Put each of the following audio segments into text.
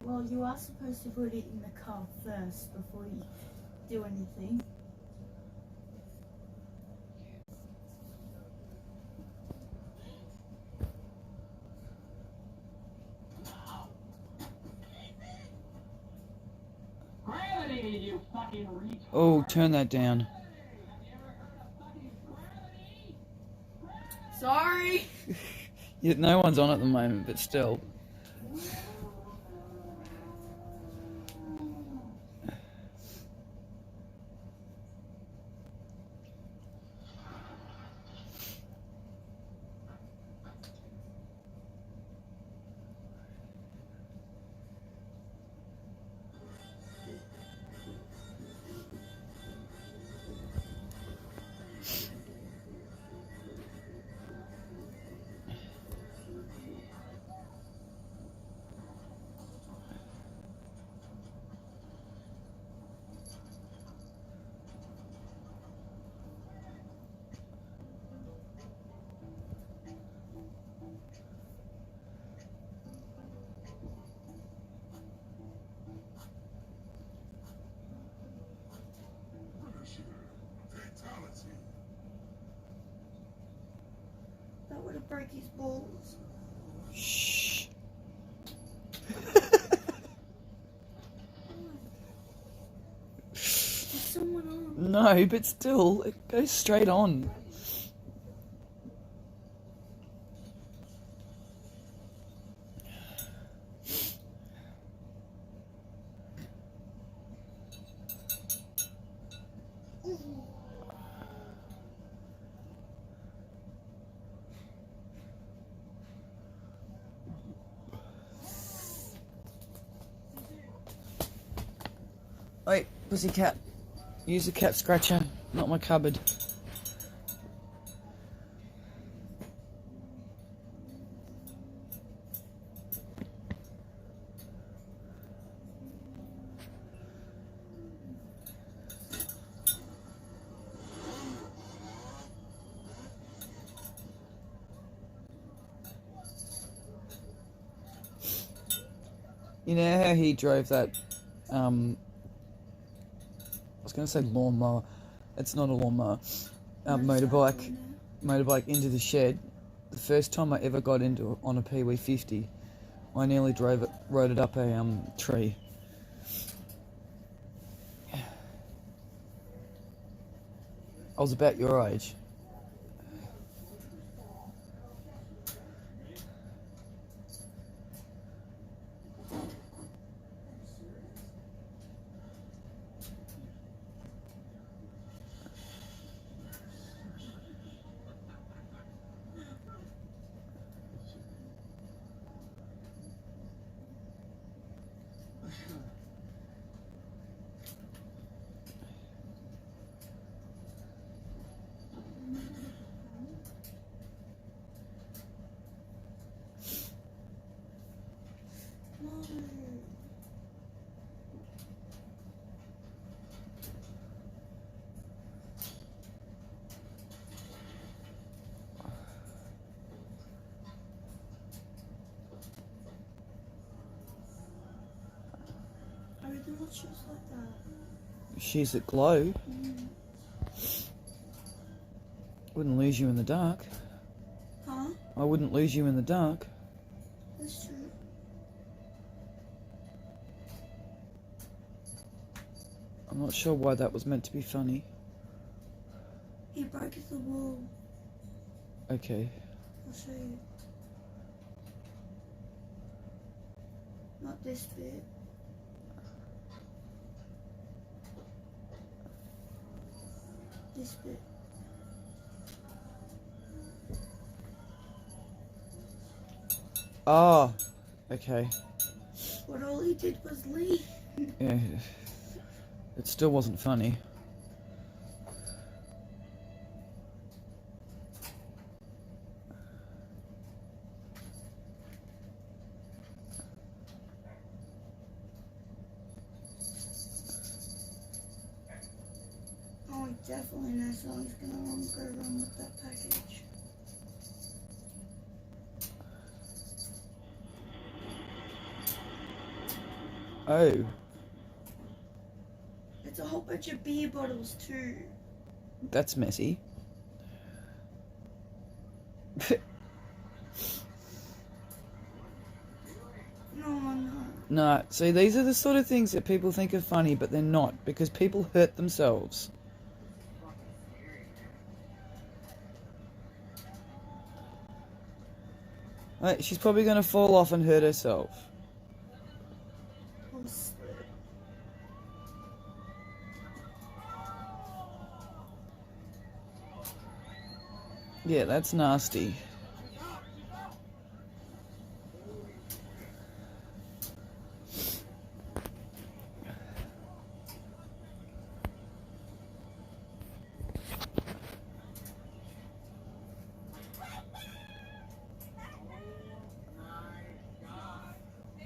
Well, you are supposed to put it in the car first before you do anything. Oh, turn that down. Sorry. Yeah, no one's on at the moment, but still. That would have broke his balls. Shh. There's someone on. No, but still, it goes straight on. Wait, pussycat. Use the cat scratcher, not my cupboard. You know how he drove that, I was going to say lawnmower. It's not a lawnmower. Motorbike into the shed. The first time I ever got into it on a Pee Wee 50, I nearly rode it up a tree. I was about your age. I really want shoes like that. She's at glow. Wouldn't lose you in the dark. Huh? I wouldn't lose you in the dark. That's true. I'm not sure why that was meant to be funny. He broke the wall. Okay. I'll show you. Not this bit. This bit. Oh, okay. But all he did was leave. Yeah. It still wasn't funny. Oh, he definitely knows how he's gonna go wrong with that package. Oh, It's a whole bunch of beer bottles too. that's messy. No. No, see, these are the sort of things that people think are funny, but they're not, because people hurt themselves. Right, she's probably going to fall off and hurt herself. Or slip. Yeah, that's nasty.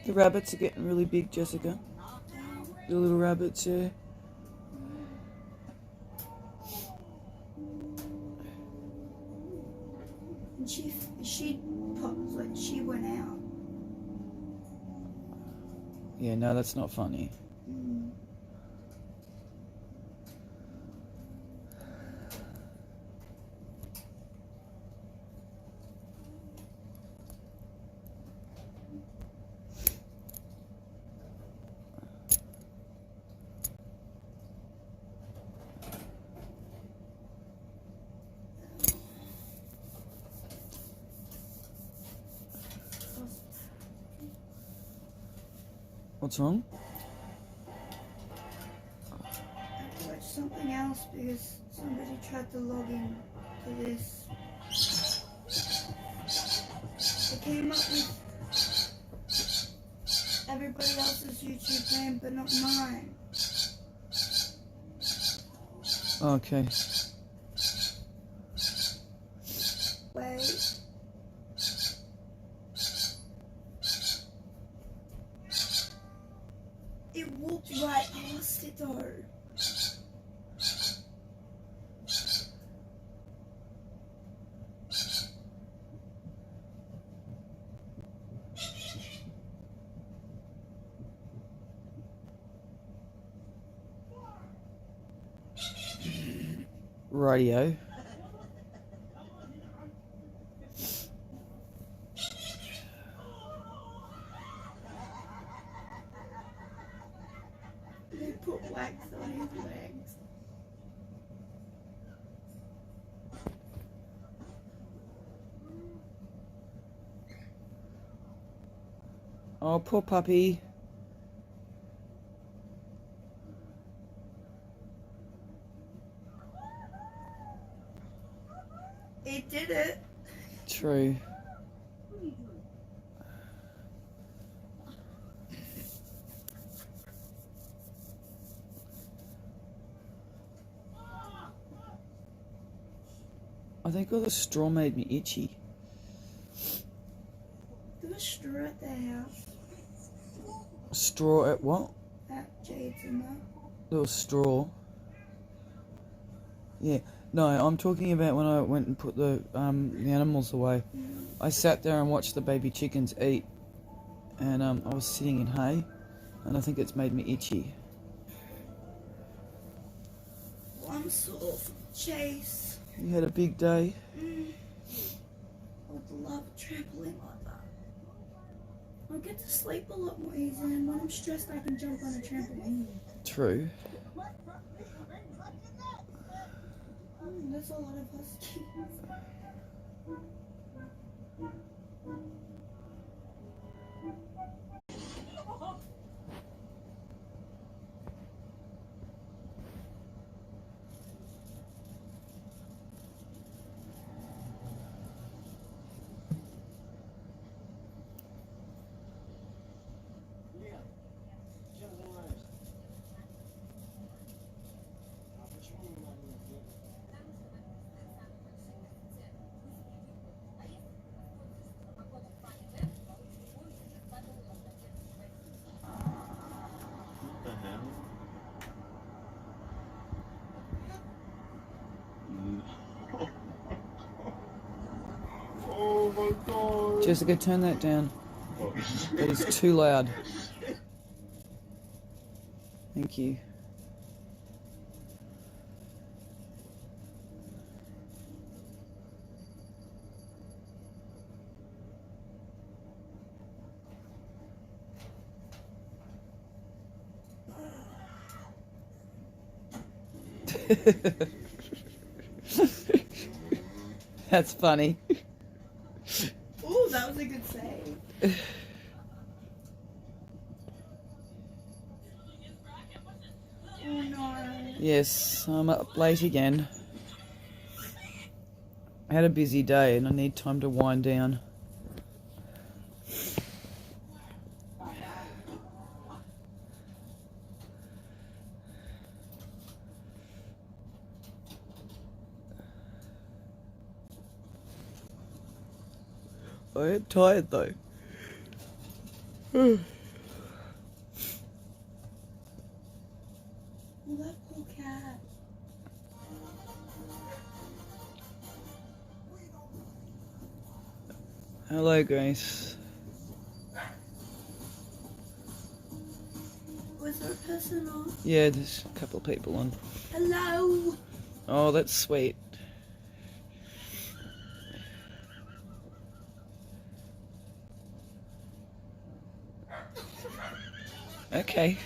The rabbits are getting really big, Jessica. The little rabbits, yeah. And she popped, like she went out. Yeah, no, that's not funny. What's wrong? I watched something else because somebody tried to log in to this. They came up with everybody else's YouTube name, but not mine. Okay. Wait. It walked right past it though. Radio. They put wax on his legs. Oh, poor puppy. It did it. True. I think all the straw made me itchy. There was straw at their house. Straw at what? At Jade's and that. There was straw. Yeah. No, I'm talking about when I went and put the animals away. I sat there and watched the baby chickens eat, and I was sitting in hay, and I think it's made me itchy. One sort of chase. You had a big day. I would love trampoline like that. I get to sleep a lot more easy, and when I'm stressed, I can jump on a trampoline. True. There's a lot of huskies. Oh my god. Jessica, turn that down. That is too loud. Thank you. That's funny. Oh, that was a good save. Oh no. Yes, I'm up late again. I had a busy day and I need time to wind down. I am tired though. Oh, that poor cat. Hello, Grace. Was there a person on? Yeah, there's a couple of people on. Hello. Oh, that's sweet. Okay.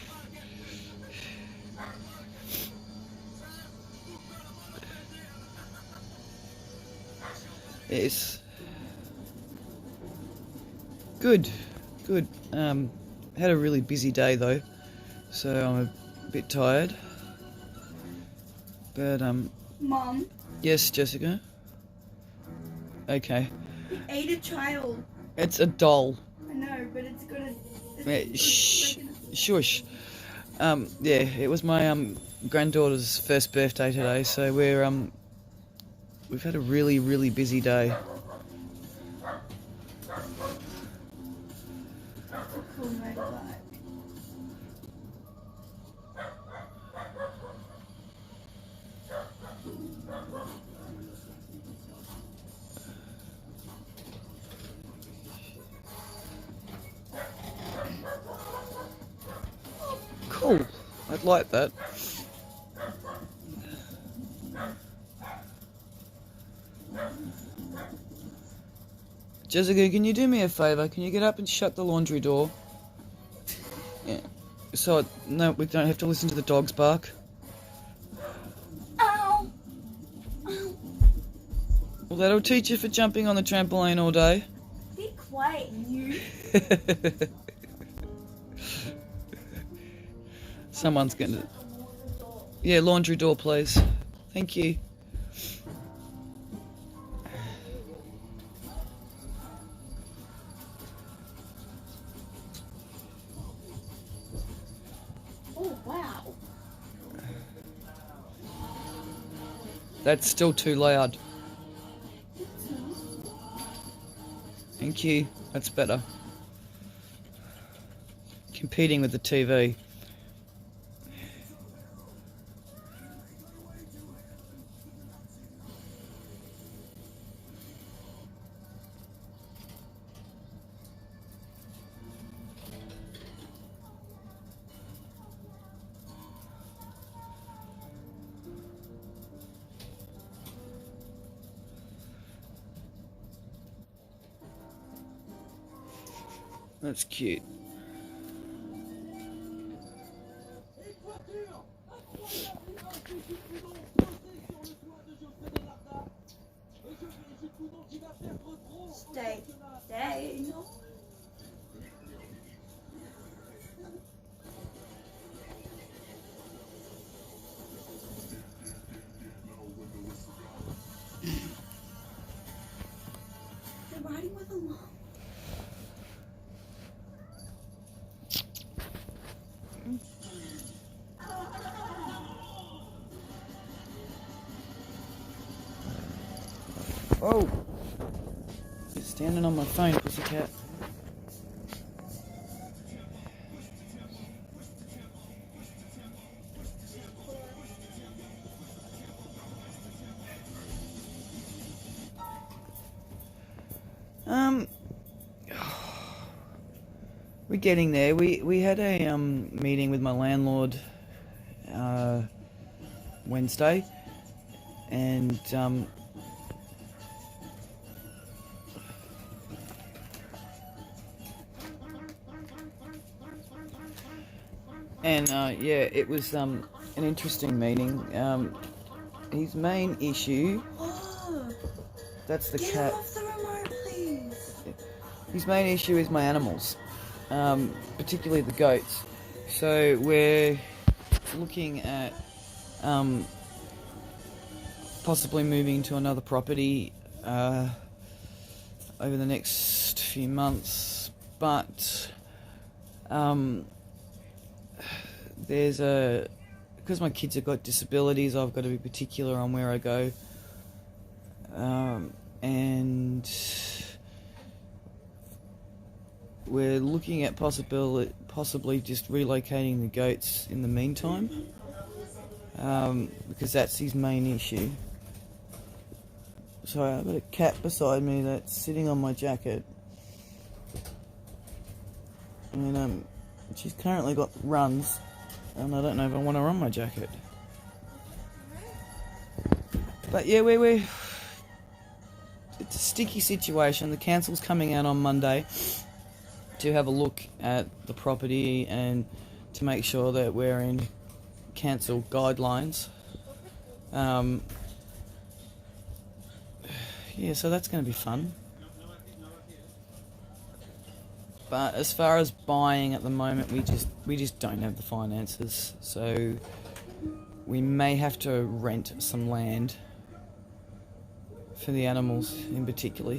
Yes. Good. Good. Had a really busy day though, so I'm a bit tired. But Mom, yes, Jessica. Okay. it ate a child. It's a doll. I know, but it's gonna. Yeah, shh. Shush. Yeah, it was my granddaughter's first birthday today, so we've had a really busy day. Cool motorbike. Cool. I'd like that. Jessica, can you do me a favour? Can you get up and shut the laundry door? Yeah. So no, we don't have to listen to the dogs bark. Ow! Ow! Well, that'll teach you for jumping on the trampoline all day. Be quiet, you. Someone's gonna... Yeah, laundry door, please. Thank you. Oh, wow. That's still too loud. Thank you. That's better. Competing with the TV. That's cute. Stay. Stay. No. They're riding with a mom. Oh! You're standing on my phone, pussycat. We're getting there. We had a meeting with my landlord Wednesday, and yeah, it was an interesting meeting. His main issue, Oh, that's the get cat. off the remote, please. His main issue is my animals, particularly the goats. So we're looking at possibly moving to another property over the next few months, but because my kids have got disabilities, I've got to be particular on where I go, and we're looking at possibly just relocating the goats in the meantime, because that's his main issue. Sorry, I've got a cat beside me that's sitting on my jacket, and she's currently got runs, and I don't know if I want her on my jacket. But yeah, it's a sticky situation. The council's coming out on Monday to have a look at the property and to make sure that we're in council guidelines. Yeah, so that's going to be fun. But as far as buying at the moment, we just don't have the finances. So we may have to rent some land for the animals in particular.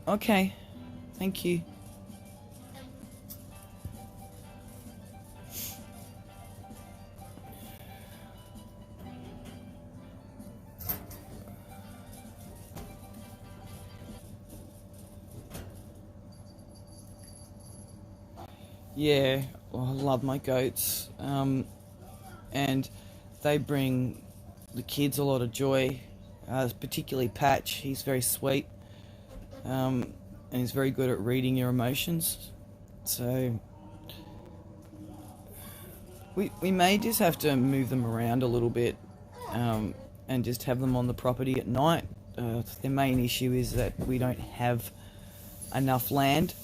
Okay, thank you. Yeah, well, I love my goats, and they bring the kids a lot of joy, particularly Patch. He's very sweet, and he's very good at reading your emotions. So we may just have to move them around a little bit, and just have them on the property at night. The main issue is that we don't have enough land,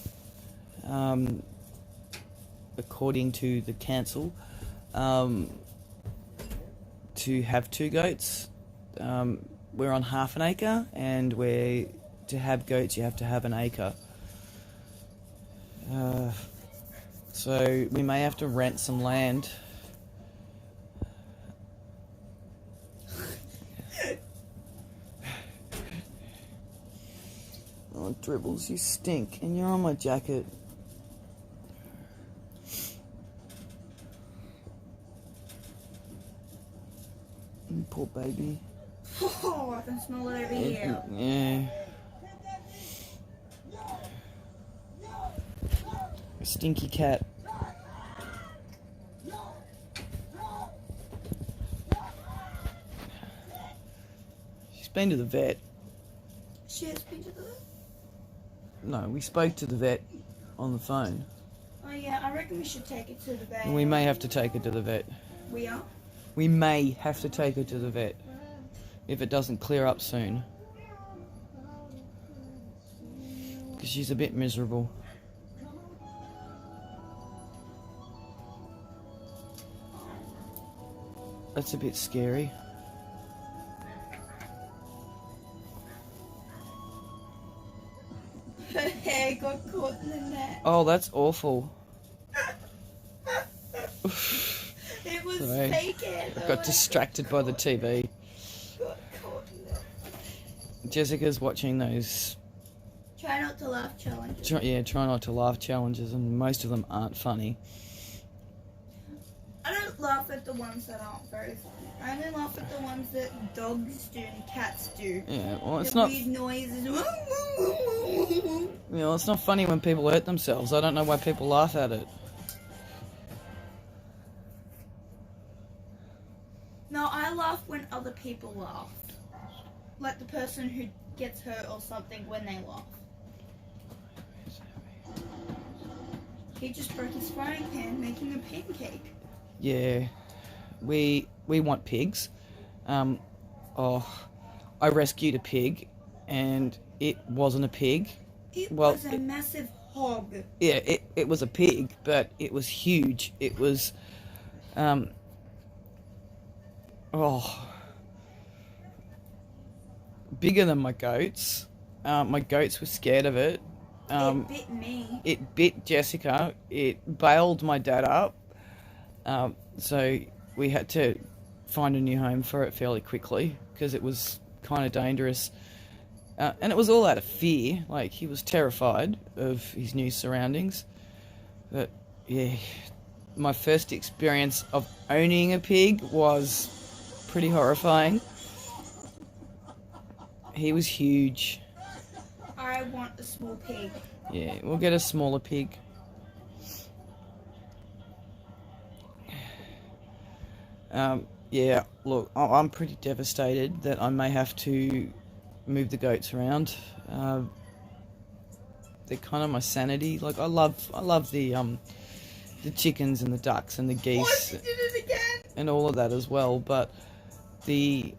according to the council, to have 2 goats. We're on half an acre, and to have goats you have to have an acre. So we may have to rent some land. Oh, Dribbles, you stink, and you're on my jacket. Poor baby. Oh, I can smell it over here. Yeah. A stinky cat. She's been to the vet. She has been to the vet? No, we spoke to the vet on the phone. Oh yeah, I reckon we should take it to the vet. And we may have to take her to the vet. We are? We may have to take her to the vet if it doesn't clear up soon. Because she's a bit miserable. That's a bit scary. Her hair got caught in the net. Oh, that's awful. It was Sorry. fake hair. I got distracted by the TV. Got caught in it. Jessica's watching those, Try not to laugh challenges. try not to laugh challenges, and most of them aren't funny. I don't laugh at the ones that aren't very funny. I only laugh at the ones that dogs do and cats do. Yeah, well, it's The not. weird noises. It's not funny when people hurt themselves. I don't know why people laugh at it. No, I laugh when other people laugh. Like the person who gets hurt or something when they laugh. He just broke his frying pan making a pancake. Yeah, we want pigs. I rescued a pig, and it wasn't a pig. It Well, was a massive hog. Yeah, it was a pig, but it was huge. It was, bigger than my goats. My goats were scared of it. It bit me. It bit Jessica. It bailed my dad up. So we had to find a new home for it fairly quickly because it was kind of dangerous. And it was all out of fear. Like, he was terrified of his new surroundings. But, yeah, my first experience of owning a pig was pretty horrifying. He was huge. I want a small pig. Yeah, we'll get a smaller pig. Yeah, look, I'm pretty devastated that I may have to move the goats around. They're kind of my sanity. Like, I love the chickens and the ducks and the geese. What? You did it again? And all of that as well, but Again?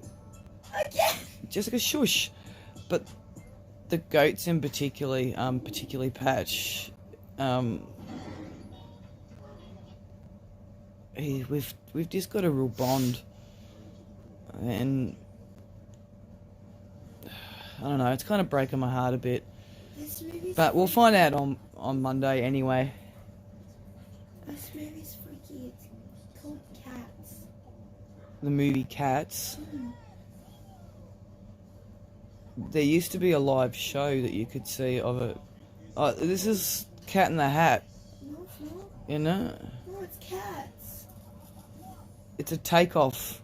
Jessica, shush. But the goats in particularly Patch, we've just got a real bond, and I don't know, it's kind of breaking my heart a bit. But we'll find out on Monday anyway. This movie's freaky. It's called Cats. The movie Cats. There used to be a live show that you could see of it. Oh, this is Cat in the Hat. No, it's not. You know? No, it's Cats. It's a takeoff.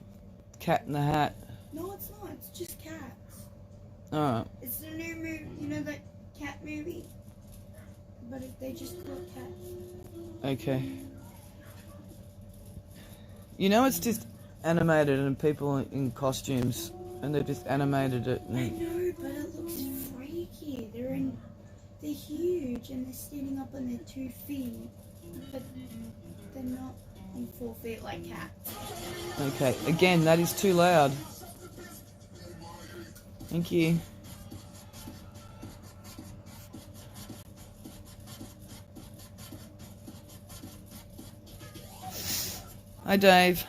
Cat in the Hat. No, it's not. It's just Cats. Alright. It's the new movie. You know that cat movie? But they just call it Cats. Okay. You know, it's just animated and people in costumes, and they've just animated it. I know, but it looks freaky. They're huge and they're standing up on their 2 feet, but they're not on 4 feet like cats. Okay, again, that is too loud. Thank you. Hi, Dave.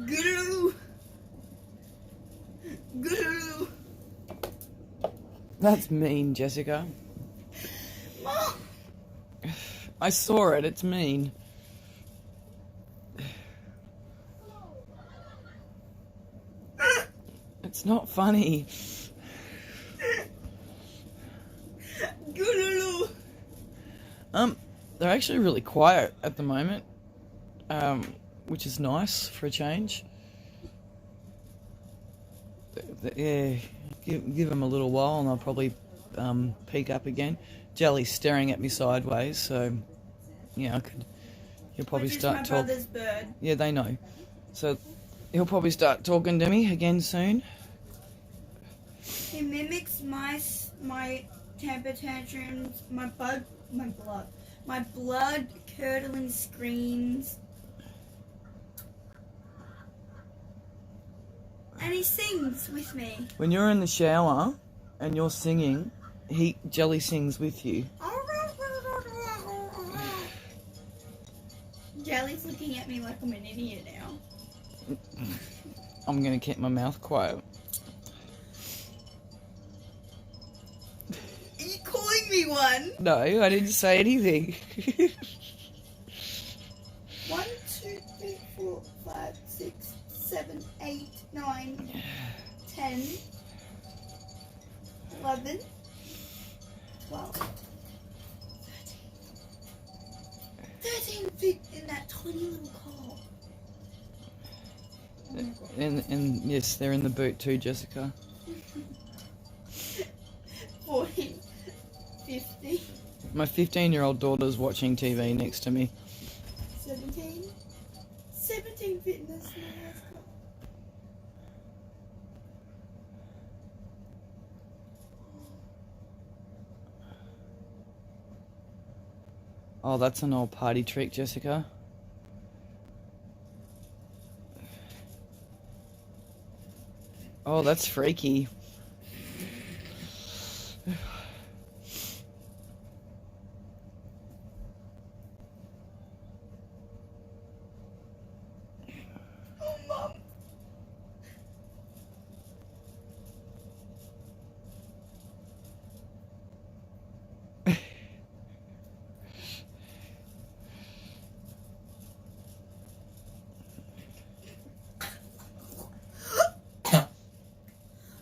Goo! Goo! That's mean, Jessica. Mom! I saw it, it's mean. It's not funny. Goo! They're actually really quiet at the moment, which is nice for a change. Yeah, give them a little while and they'll probably peek up again. Jelly's staring at me sideways, so yeah, he'll probably start talking. My brother's bird. Yeah, they know. So he'll probably start talking to me again soon. He mimics my temper tantrums, my blood curdling screams. And he sings with me. When you're in the shower and you're singing, Jelly sings with you. Jelly's looking at me like I'm an idiot now. I'm gonna keep my mouth quiet. Are you calling me one? No, I didn't say anything. 1, 2, 3, 4, 5, 6, 7, 8, 9, 10, 11, 12, 13 feet in that tiny little car. and yes, they're in the boot too, Jessica. 40, 50, My 15-year-old daughter's watching TV next to me. 17. 17 fitness now. Oh, that's an old party trick, Jessica. Oh, that's freaky. Oh, Mum.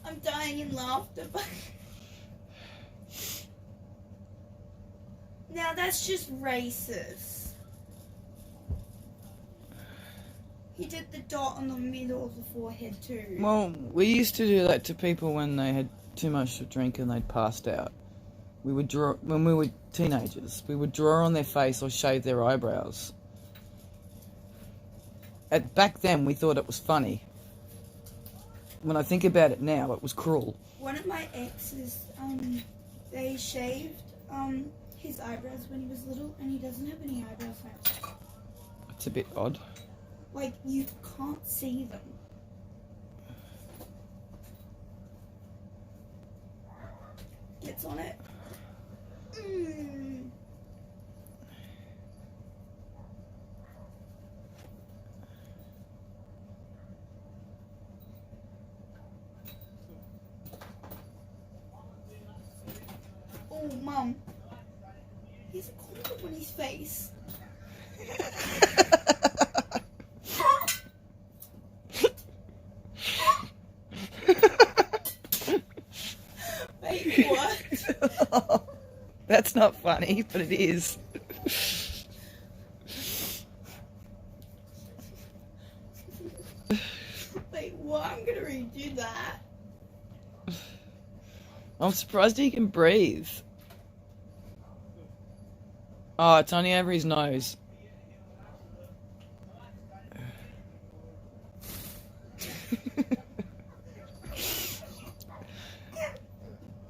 I'm dying in laughter, but now that's just racist. He did the dot on the middle of the forehead too. Well, we used to do that to people when they had too much to drink and they'd passed out. We would draw, when we were teenagers, we would draw on their face or shave their eyebrows. Back then, we thought it was funny. When I think about it now, it was cruel. One of my exes, they shaved his eyebrows when he was little, and he doesn't have any eyebrows now. It's a bit odd. Like, you can't see them. Gets on it. Oh, Mum. He has a condom on his face. Wait, what? That's not funny, but it is. Wait, what? I'm gonna redo that. I'm surprised he can breathe. Oh, it's only over his nose.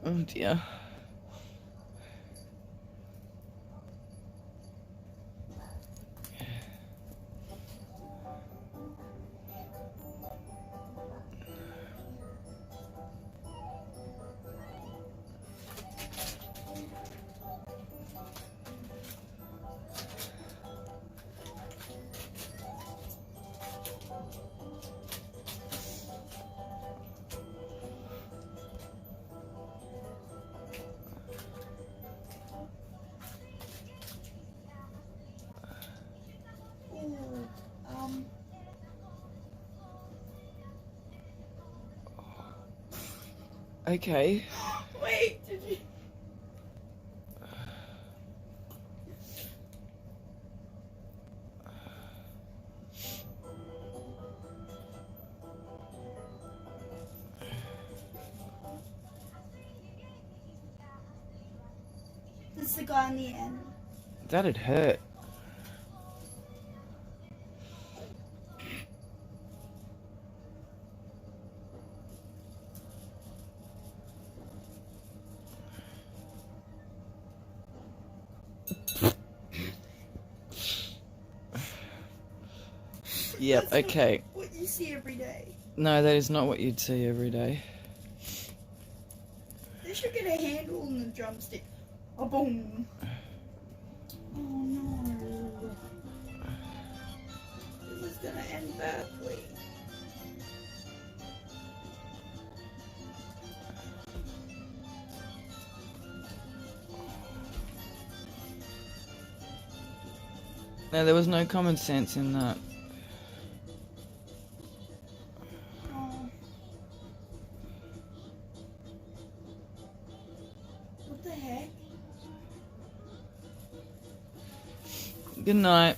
Oh dear. Ooh, Okay. wait, did you? This is the guy on the end. That'd hurt. Yep, That's okay. What you see every day. No, that is not what you'd see every day. They should get a handle on the drumstick. A boom. Oh no. This is gonna end badly. No, there was no common sense in that. Oh. What the heck? Good night.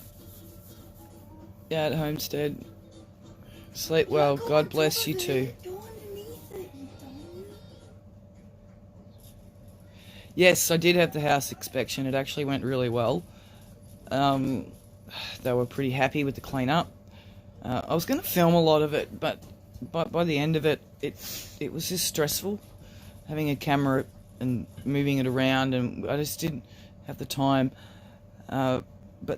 Yeah, at Homestead. Sleep well. God bless you too. Go underneath it, you dummy. Yes, I did have the house inspection. It actually went really well. They were pretty happy with the clean-up. I was going to film a lot of it, but by the end of it, it was just stressful. Having a camera and moving it around, and I just didn't have the time. But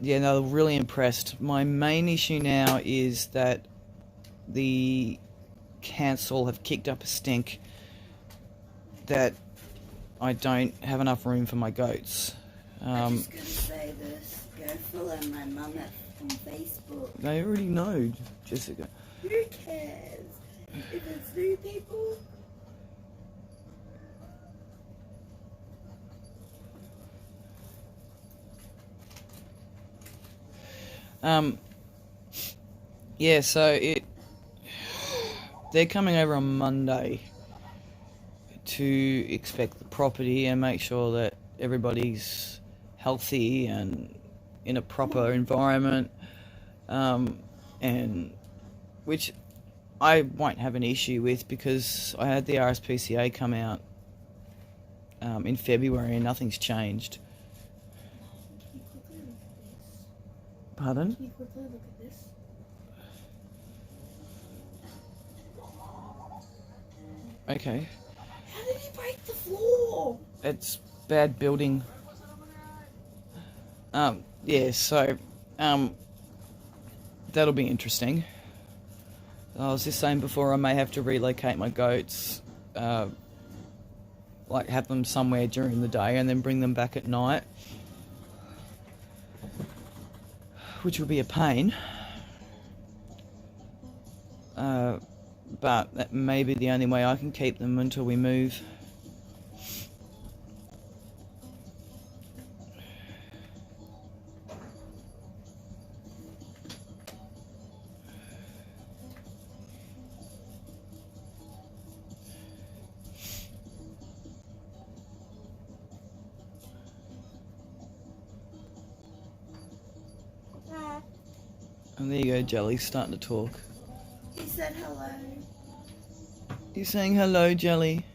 yeah, they were really impressed. My main issue now is that the council have kicked up a stink that I don't have enough room for my goats. I'm just gonna say this. Go follow my mum on Facebook. They already know, Jessica. Who cares? If it's new people. Yeah, so they're coming over on Monday to inspect the property and make sure that everybody's healthy and in a proper environment, and which I won't have an issue with because I had the RSPCA come out in February and nothing's changed. Can you quickly look at this? Pardon? Can you quickly look at this? Okay. How did he break the floor? It's bad building. Yeah, so, that'll be interesting. I was just saying before, I may have to relocate my goats, like have them somewhere during the day and then bring them back at night, which will be a pain. But that may be the only way I can keep them until we move. And there you go, Jelly's starting to talk. He said hello. You saying hello, Jelly?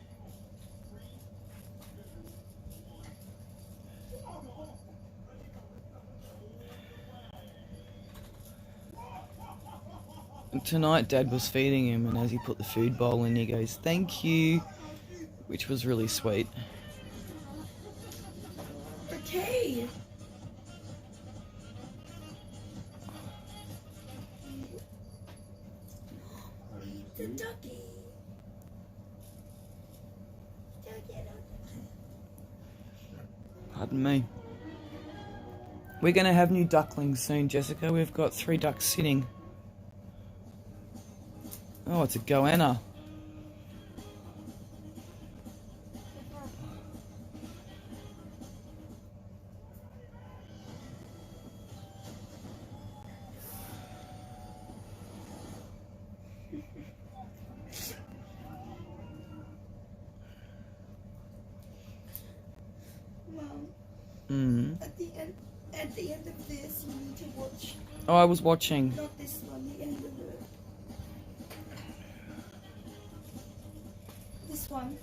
And tonight Dad was feeding him, and as he put the food bowl in, he goes, "Thank you," which was really sweet. Okay. The ducky. Pardon me. We're going to have new ducklings soon, Jessica. We've got 3 ducks sitting. Oh, it's a goanna. Well, Mm. at the end of this, you need to watch. Oh, I was watching. Not this one. The end of it. This one.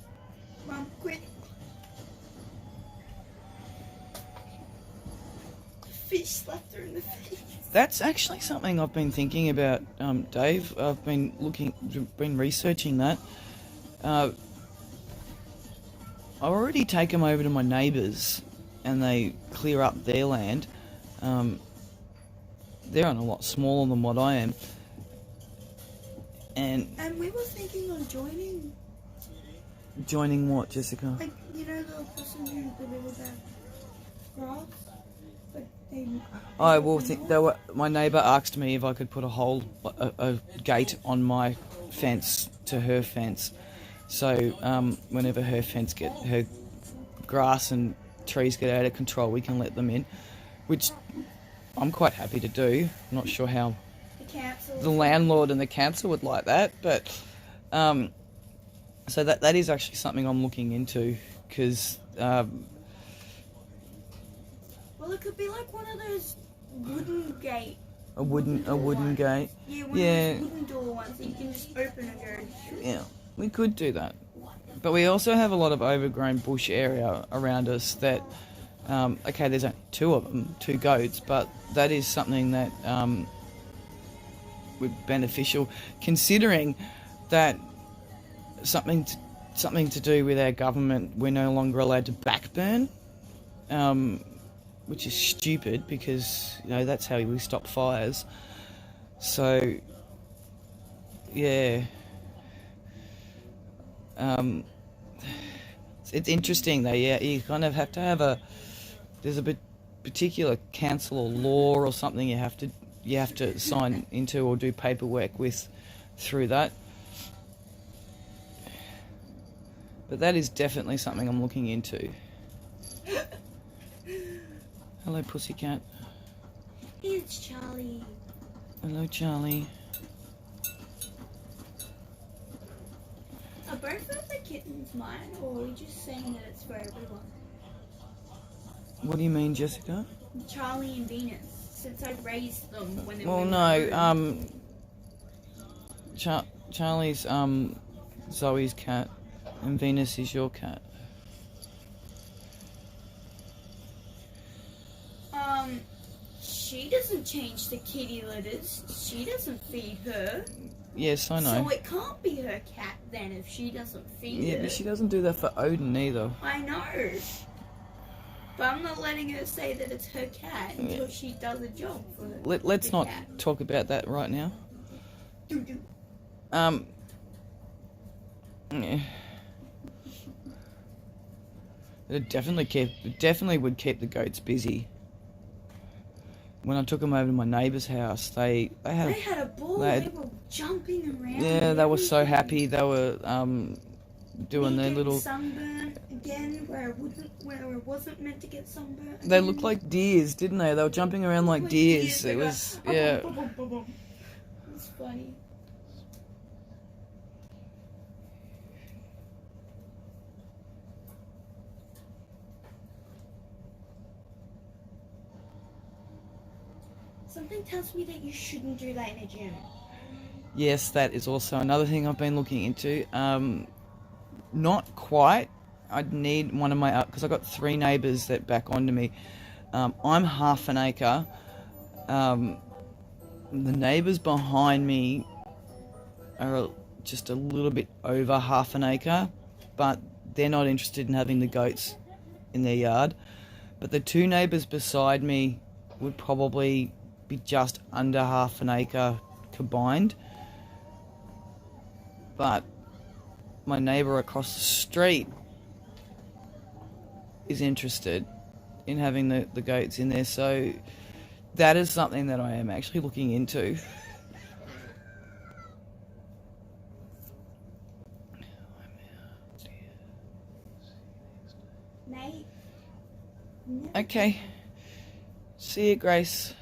Mom, quick. The fish slapped her in the face. That's actually something I've been thinking about, Dave. I've been researching that. I already take them over to my neighbours, and they clear up their land. They're on a lot smaller than what I am, and And we were thinking on joining what, Jessica? like, you know, the person who delivered that grass, but they. I will think. My neighbour asked me if I could put a gate on my fence to her fence. So whenever her grass and trees get out of control, we can let them in, which I'm quite happy to do. I'm not sure how The council. the landlord and the council would like that, but so that is actually something I'm looking into, because Well, it could be like one of those wooden gate A wooden gate. Yeah, one Yeah. of those wooden door ones that you can just open and go. Yeah, we could do that. But we also have a lot of overgrown bush area around us that, okay, there's only two of them, two goats, but that is something that would be beneficial, considering that something to do with our government, we're no longer allowed to backburn, which is stupid because, you know, that's how we stop fires. So, yeah. It's interesting though, yeah, you kind of have to have there's a particular council or law or something you have to sign into or do paperwork with through that. But that is definitely something I'm looking into. Hello, pussycat. It's Charlie. Hello, Charlie. Are both of the kittens mine, or are we just saying that it's for everyone? What do you mean, Jessica? Charlie and Venus, since I raised them when they Well, were no, Charlie's Zoe's cat, and Venus is your cat. She doesn't change the kitty litters. She doesn't feed her. Yes, I know. So it can't be her cat then if she doesn't feed Yeah, her. but she doesn't do that for Odin either. I know. But I'm not letting her say that it's her cat until she does a job for her. Let's the not cat. talk about that right now. Doo-doo. Yeah. It definitely would keep the goats busy. When I took them over to my neighbour's house, they had They had a ball. They were jumping around. yeah, and they were so everything. happy. They were doing their Getting little. sunburnt again where it wasn't meant to get sunburnt. They again. looked like deers, didn't they? They were jumping around like deers. It was yeah. It was funny. Something tells me that you shouldn't do that in a gym. Yes, that is also another thing I've been looking into. Not quite. I'd need one of my because I've got 3 neighbours that back onto me. I'm half an acre. The neighbours behind me are just a little bit over half an acre, but they're not interested in having the goats in their yard. But the 2 neighbours beside me would probably be just under half an acre combined. But my neighbour across the street is interested in having the goats in there, so that is something that I am actually looking into. Mate. Okay. See you, Grace.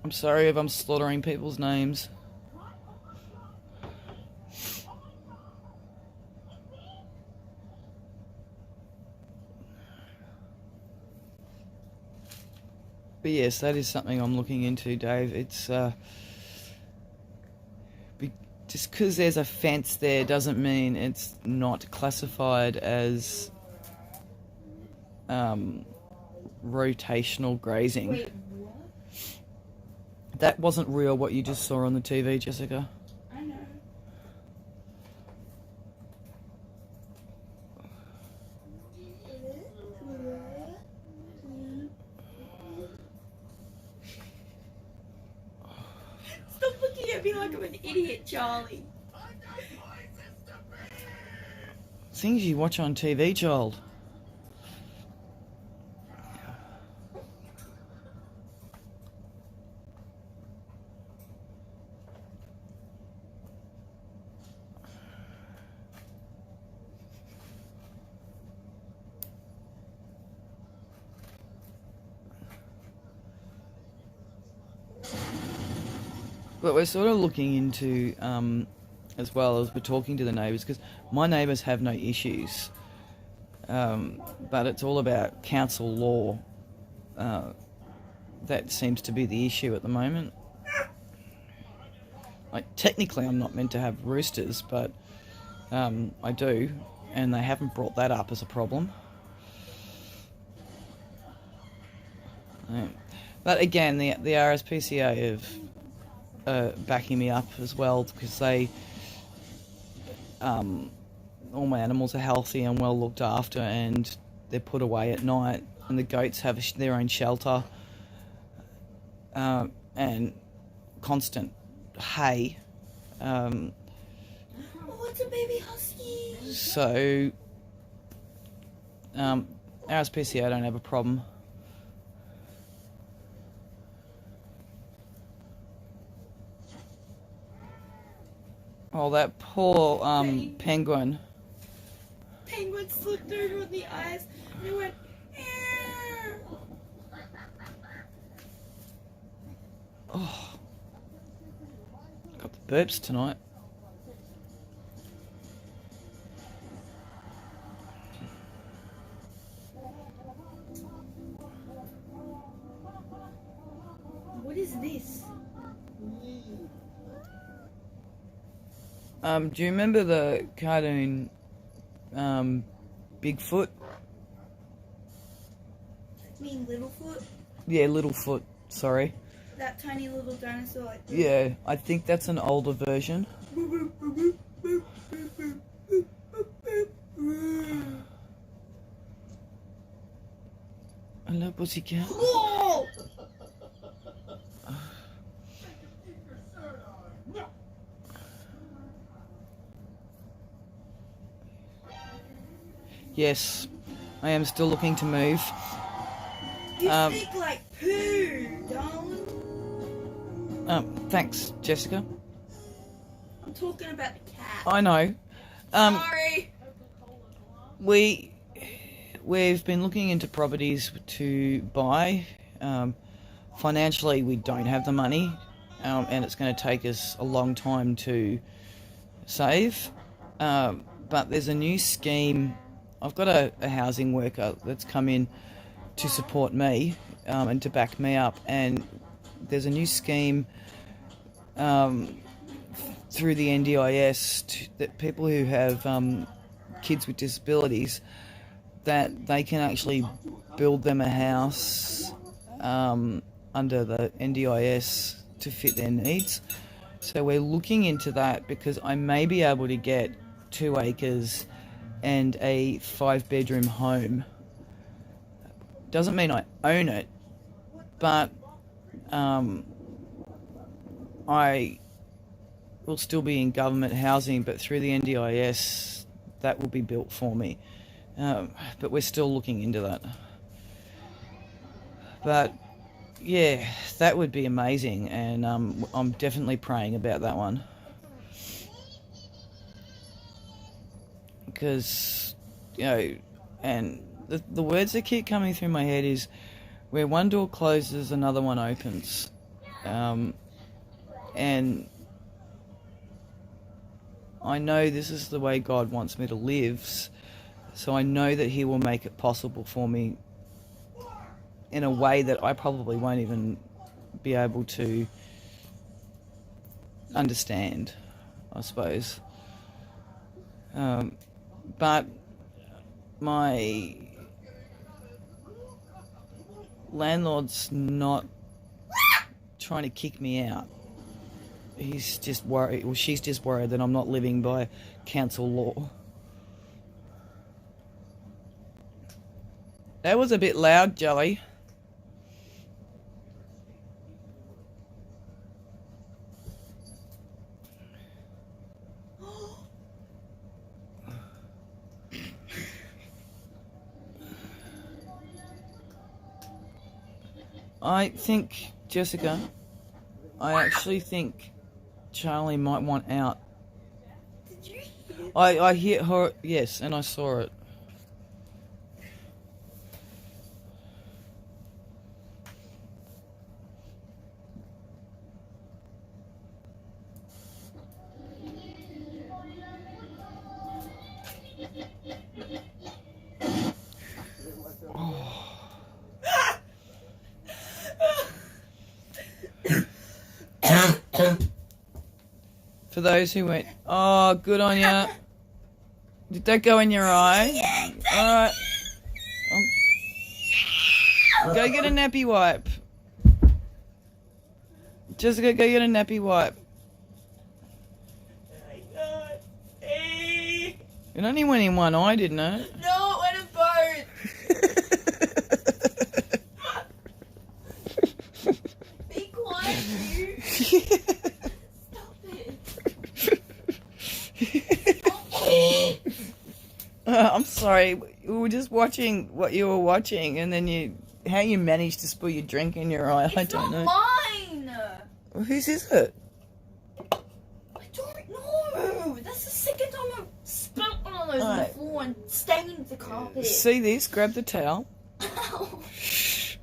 I'm sorry if I'm slaughtering people's names. But yes, that is something I'm looking into, Dave. It's just because there's a fence there doesn't mean it's not classified as rotational grazing. Wait, what? That wasn't real what you just saw on the TV, Jessica. I know. Stop looking at me like I'm an idiot, Charlie. Things you watch on TV, child. But we're sort of looking into, as well as we're talking to the neighbours, because my neighbours have no issues. but it's all about council law. That seems to be the issue at the moment. Like, technically I'm not meant to have roosters, but I do, and they haven't brought that up as a problem. But again, the RSPCA have backing me up as well, because they all my animals are healthy and well looked after, and they're put away at night, and the goats have their own shelter and constant hay. What's a baby husky? So RSPCA don't have a problem. Oh, that poor penguin. Penguin slipped over the ice and it went. "Ew." Oh, got the burps tonight. What is this? Do you remember the cartoon Bigfoot? I mean Littlefoot? Yeah, Littlefoot, sorry. That tiny little dinosaur. Like Yeah, I think that's an older version. Hello, pussycat. Whoa! Yes, I am still looking to move. You speak like poo, darling. Thanks, Jessica. I'm talking about the cat. I know. Sorry. We've been looking into properties to buy. Financially, we don't have the money, and it's going to take us a long time to save. But there's a new scheme. I've got a housing worker that's come in to support me and to back me up, and there's a new scheme through the NDIS that people who have kids with disabilities, that they can actually build them a house under the NDIS to fit their needs. So we're looking into that, because I may be able to get 2 acres and a 5-bedroom home. Doesn't mean I own it, but I will still be in government housing, but through the NDIS that will be built for me. But we're still looking into that. But yeah, that would be amazing, and I'm definitely praying about that one. Because, you know, and the words that keep coming through my head is, where one door closes, another one opens. And I know this is the way God wants me to live, so I know that He will make it possible for me in a way that I probably won't even be able to understand, I suppose. But my landlord's not trying to kick me out. He's just worried, well, she's just worried that I'm not living by council law. That was a bit loud, Jelly. I think, Jessica, I actually think Charlie might want out. Did you hear? I hear her, yes, and I saw it. For those who went, oh, good on ya. Did that go in your eye? Alright. Go get a nappy wipe. Jessica, go get a nappy wipe. It only went in one eye, didn't it? No, it went in both. Be quiet, you. Stop it. I'm sorry. We were just watching what you were watching, and then how you managed to spill your drink in your eye, I don't know. Mine. Well, whose is it? I don't know. That's the second time I've spilt one of those on the Alright. floor and stained the carpet. See this? Grab the towel. Ow. If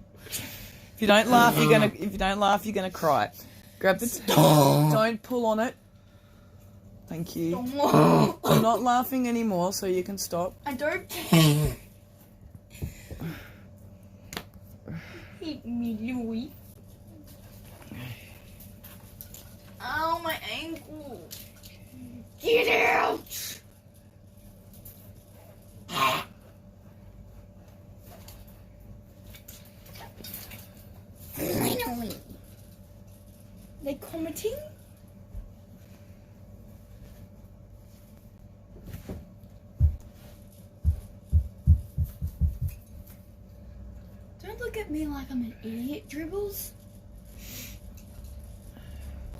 you don't laugh, you're gonna cry. Grab the towel. Don't pull on it. Thank you. I'm not laughing anymore, so you can stop. I don't. Hit me, Louie. Ow, my ankle. Get out! Finally. They commenting? Don't look at me like I'm an idiot, Dribbles.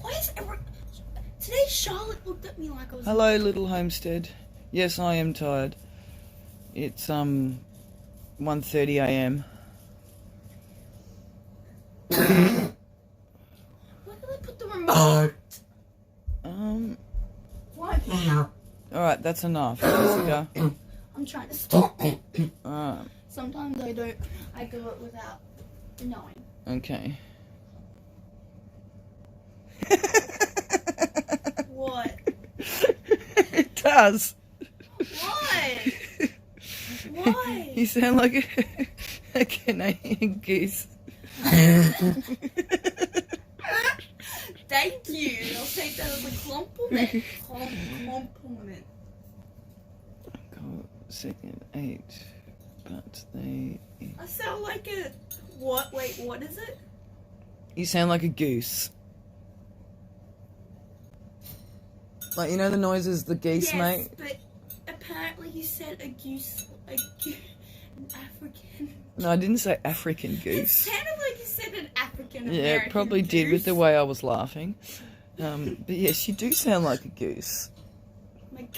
Why is today Charlotte looked at me like I was. Hello, little homestead. Yes, I am tired. It's 1:30 a.m. Where did I put the remote? What? Alright, that's enough. Jessica. I'm trying to stop. Alright, Sometimes I don't. I do it without knowing. okay. What? It does. What? Why? You sound like a Canadian goose. Thank you. I'll take that as a compliment. Compliment. Go second 8, but they. I sound like a what? Wait, what is it? You sound like a goose. Like, you know the noises the geese Yes, make? but apparently you said a goose, an African. No, I didn't say African It goose. sounded like you said an African Yeah, American. it probably did with the goose. way I was laughing. But yes, you do sound like a goose. My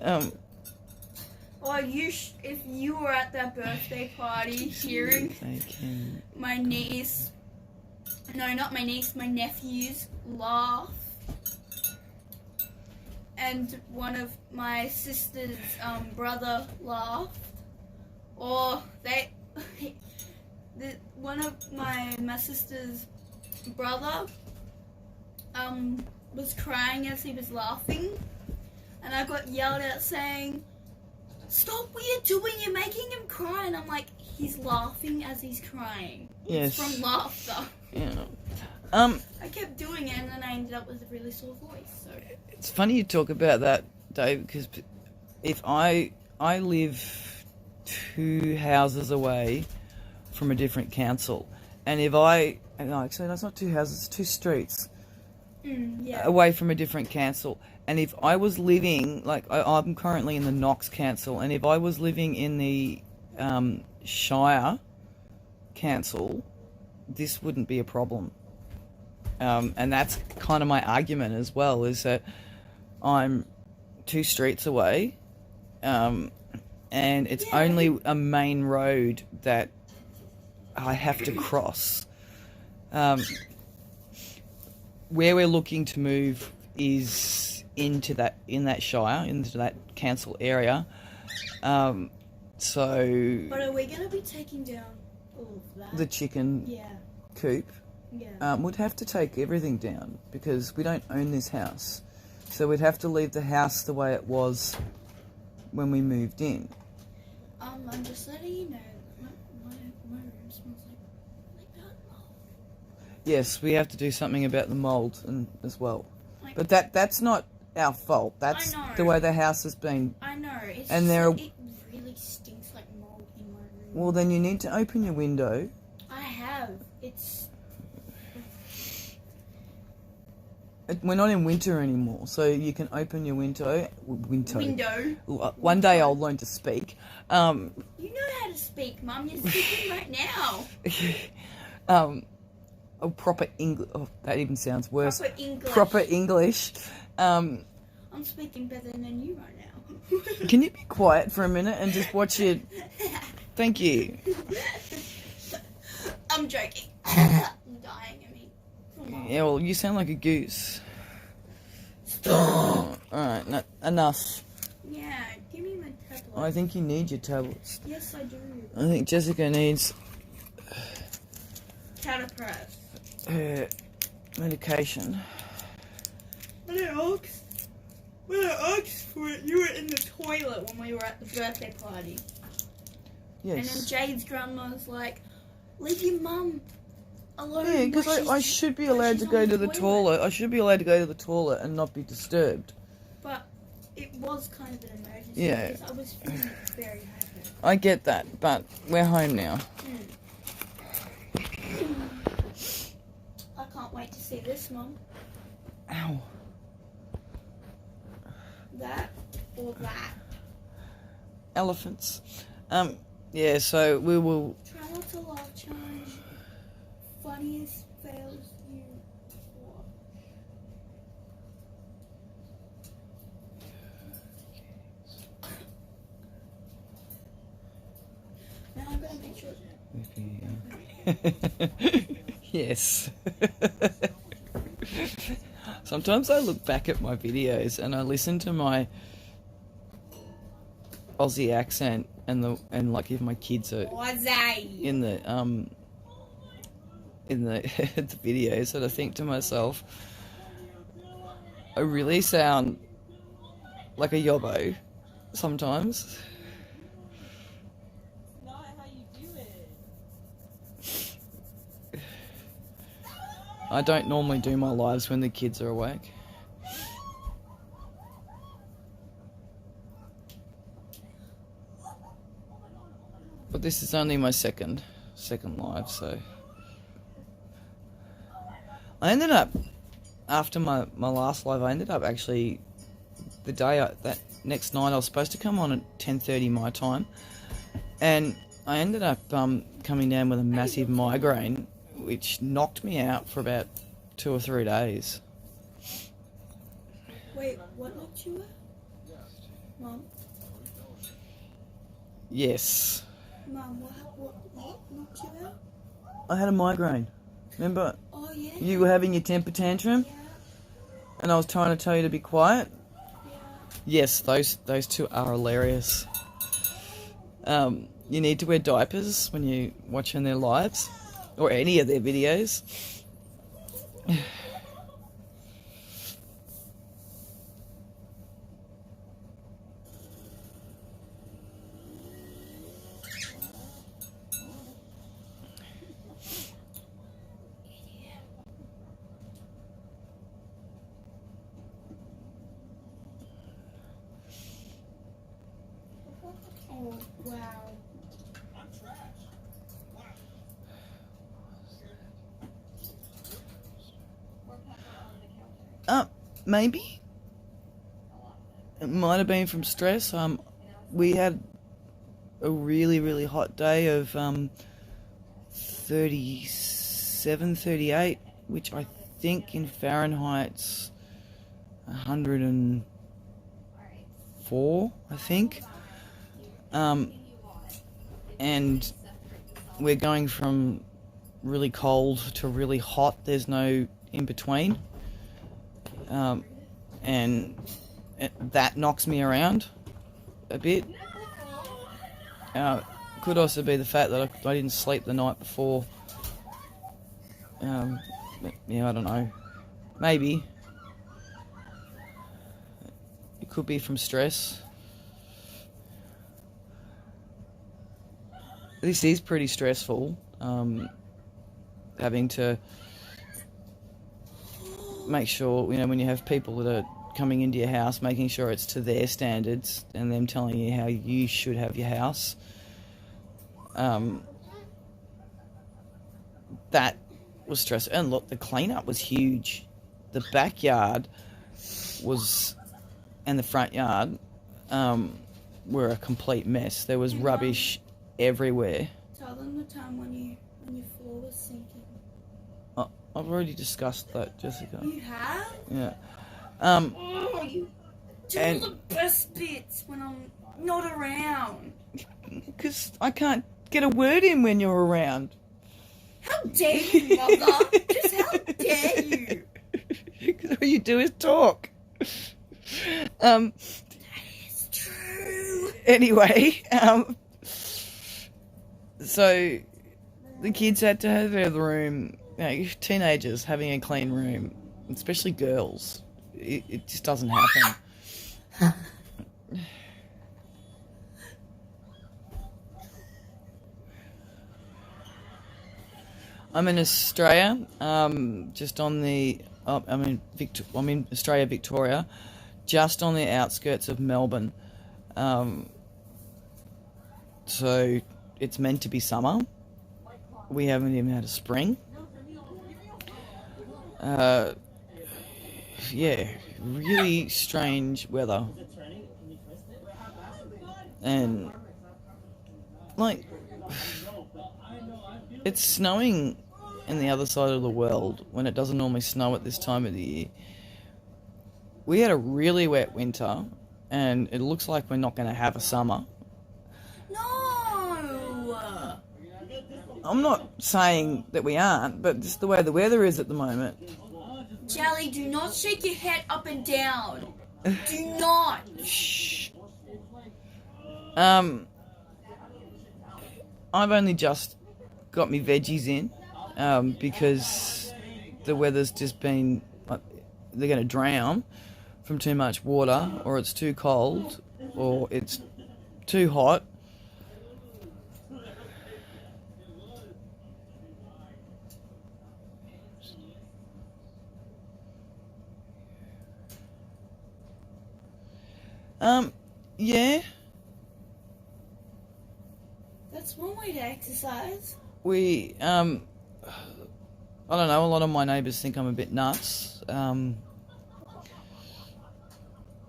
God. Oh, if you were at that birthday party hearing They can. my niece, no, not my niece, my nephews laugh, and one of my sister's brother laughed, or one of my sister's brother was crying as he was laughing, and I got yelled at saying, "Stop what you're doing, you're making him cry." And I'm like, he's laughing as he's crying. Yes. It's from laughter. Yeah. I kept doing it and then I ended up with a really sore voice. So It's funny you talk about that, Dave, because if I live 2 houses away from a different council, and no, actually that's not 2 houses, it's 2 streets yeah. away from a different council. And if I was living, like I'm currently in the Knox Council, and if I was living in the Shire Council, this wouldn't be a problem. And that's kind of my argument as well, is that I'm 2 streets away, and it's only a main road that I have to cross. Where we're looking to move is in that shire, into that council area. So But are we going to be taking down all of that? the chicken Yeah. coop Yeah. would have to take everything down because we don't own this house. So we'd have to leave the house the way it was when we moved in. I'm just letting you know that my room smells like burnt mold. Yes, we have to do something about the mould and as well. Like, But that's not our fault. That's I know. the way the house has been. I know. It's And just there that are- it really stinks like mold in my room. Well, then you need to open your window. I have. It's We're not in winter anymore, so you can open your window. window. One day I'll learn to speak. You know how to speak, Mum. You're speaking right now. A proper English. Oh, that even sounds worse. Proper English. Proper English. I'm speaking better than you right now. Can you be quiet for a minute and just watch your... Thank you. I'm joking. I'm dying of me. Come on. Yeah, well, you sound like a goose. Alright, no, enough. Yeah, give me my tablet. I think you need your tablets. Yes, I do. I think Jessica needs Catapress. her medication. When I asked for it, you were in the toilet when we were at the birthday party. And then Yes. Jade's grandma was like, leave your mum alone. Yeah, because while I she's- should be while allowed she's to on go to the toilet. I should be allowed to go to the toilet and not be disturbed. But it was kind of an emergency. Yeah. Because I was feeling very happy. I get that, but we're home now. I can't wait to see this, Mum. Ow. That or that. Elephants. Yeah, so we will... Try not to laugh challenge. Funniest fails you watch. Now I'm gonna make sure. Yes. Sometimes I look back at my videos and I listen to my Aussie accent and like if my kids are Aussie. in the the videos, and I think to myself, I really sound like a yobbo sometimes. Not how you do it. I don't normally do my lives when the kids are awake. But this is only my second live, so I ended up after my last live. I ended up actually the day that next night I was supposed to come on at 10:30 my time, and I ended up coming down with a massive migraine, which knocked me out for about 2 or 3 days. Wait, what knocked you out? Mum? Yes, Mum, what knocked you out? I had a migraine. Remember, Oh, yeah. you were having your temper tantrum, Yeah, and I was trying to tell you to be quiet. yeah. Yes, those two are hilarious. You need to wear diapers when you're watching their lives or any of their videos. Oh, wow. Maybe. It might have been from stress. We had a really, really hot day of 37, 38, which I think in Fahrenheit's 104, I think. And we're going from really cold to really hot. There's no in between. And that knocks me around a bit. Could also be the fact that I didn't sleep the night before. Yeah, I don't know. Maybe. It could be from stress. this is pretty stressful. Having to make sure, when you have people that are coming into your house, making sure it's to their standards and them telling you how you should have your house. That was stressful. And look, the cleanup was huge. The backyard and the front yard were a complete mess. There was rubbish everywhere. Tell them the time when your floor was sinking. I've already discussed that, Jessica. You have? Yeah. You do and- the best bits when I'm not around. Because I can't get a word in when you're around. How dare you, Mother? Just how dare you? Because all you do is talk. That is true. Anyway, so the kids had to have their room, teenagers having a clean room, especially girls. It just doesn't happen. I'm in Australia, just on the, I'm in Australia, Victoria, just on the outskirts of Melbourne. So it's meant to be summer. We haven't even had a spring. Yeah, really strange weather. And, like, it's snowing in the other side of the world when it doesn't normally snow at this time of the year. We had a really wet winter, and it looks like we're not going to have a summer. No! I'm not saying that we aren't, but just the way the weather is at the moment. Jelly, do not shake your head up and down. Do not. Shh. I've only just got me veggies in because the weather's just been, they're going to drown from too much water, or it's too cold, or it's too hot. Yeah. That's one way to exercise. We, I don't know, a lot of my neighbours think I'm a bit nuts.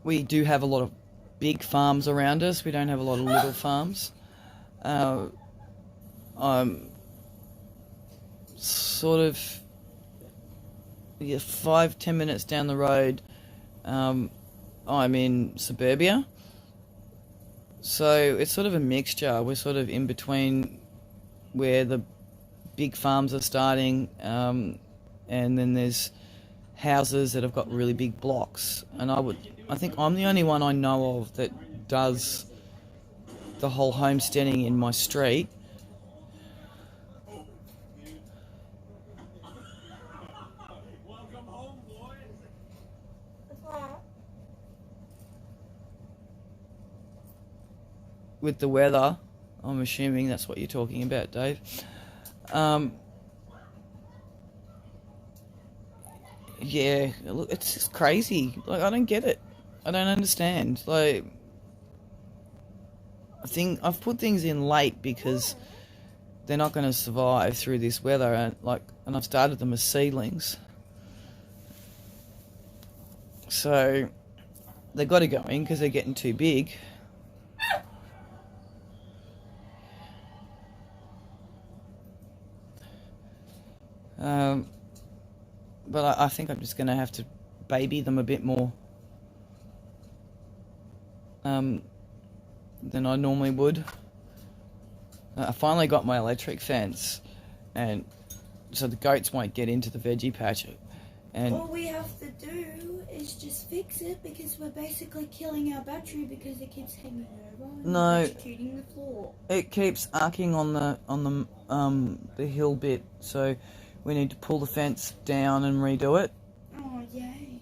We do have a lot of big farms around us. We don't have a lot of little farms. I'm sort of 5-10 minutes down the road. I'm in suburbia. So it's sort of a mixture. We're sort of in between where the big farms are starting, and then there's houses that have got really big blocks. And I think I'm the only one I know of that does the whole homesteading in my street. With the weather, I'm assuming that's what you're talking about, Dave. Yeah, look, it's just crazy. Like, I don't get it. I don't understand. Like, I've put things in late because they're not going to survive through this weather, and I've started them as seedlings. So they got to go in because they're getting too big. But I think I'm just going to have to baby them a bit more than I normally would. I finally got my electric fence, and so the goats won't get into the veggie patch. And All we have to do is just fix it because we're basically killing our battery because it keeps hanging over and No. electrocuting the floor. it keeps arcing on the hill bit, so we need to pull the fence down and redo it. Oh, yay.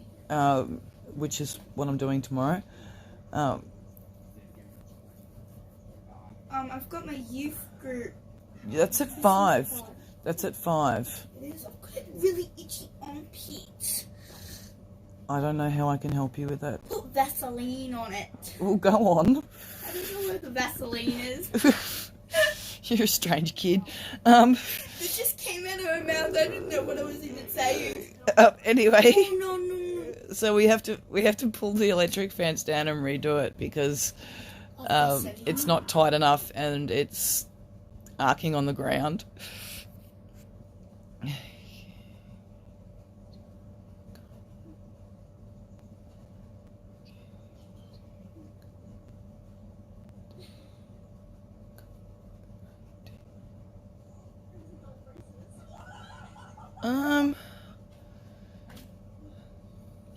Which is what I'm doing tomorrow. I've got my youth group. That's at 5. That's at 5. It is. I've got really itchy armpits. I don't know how I can help you with that. Put Vaseline on it. Well, go on. I don't know where the Vaseline is. You're a strange kid. It just came out of her mouth. I didn't know what I was even saying. Anyway, Oh no. so we have to pull the electric fence down and redo it because it's not tight enough and it's arcing on the ground.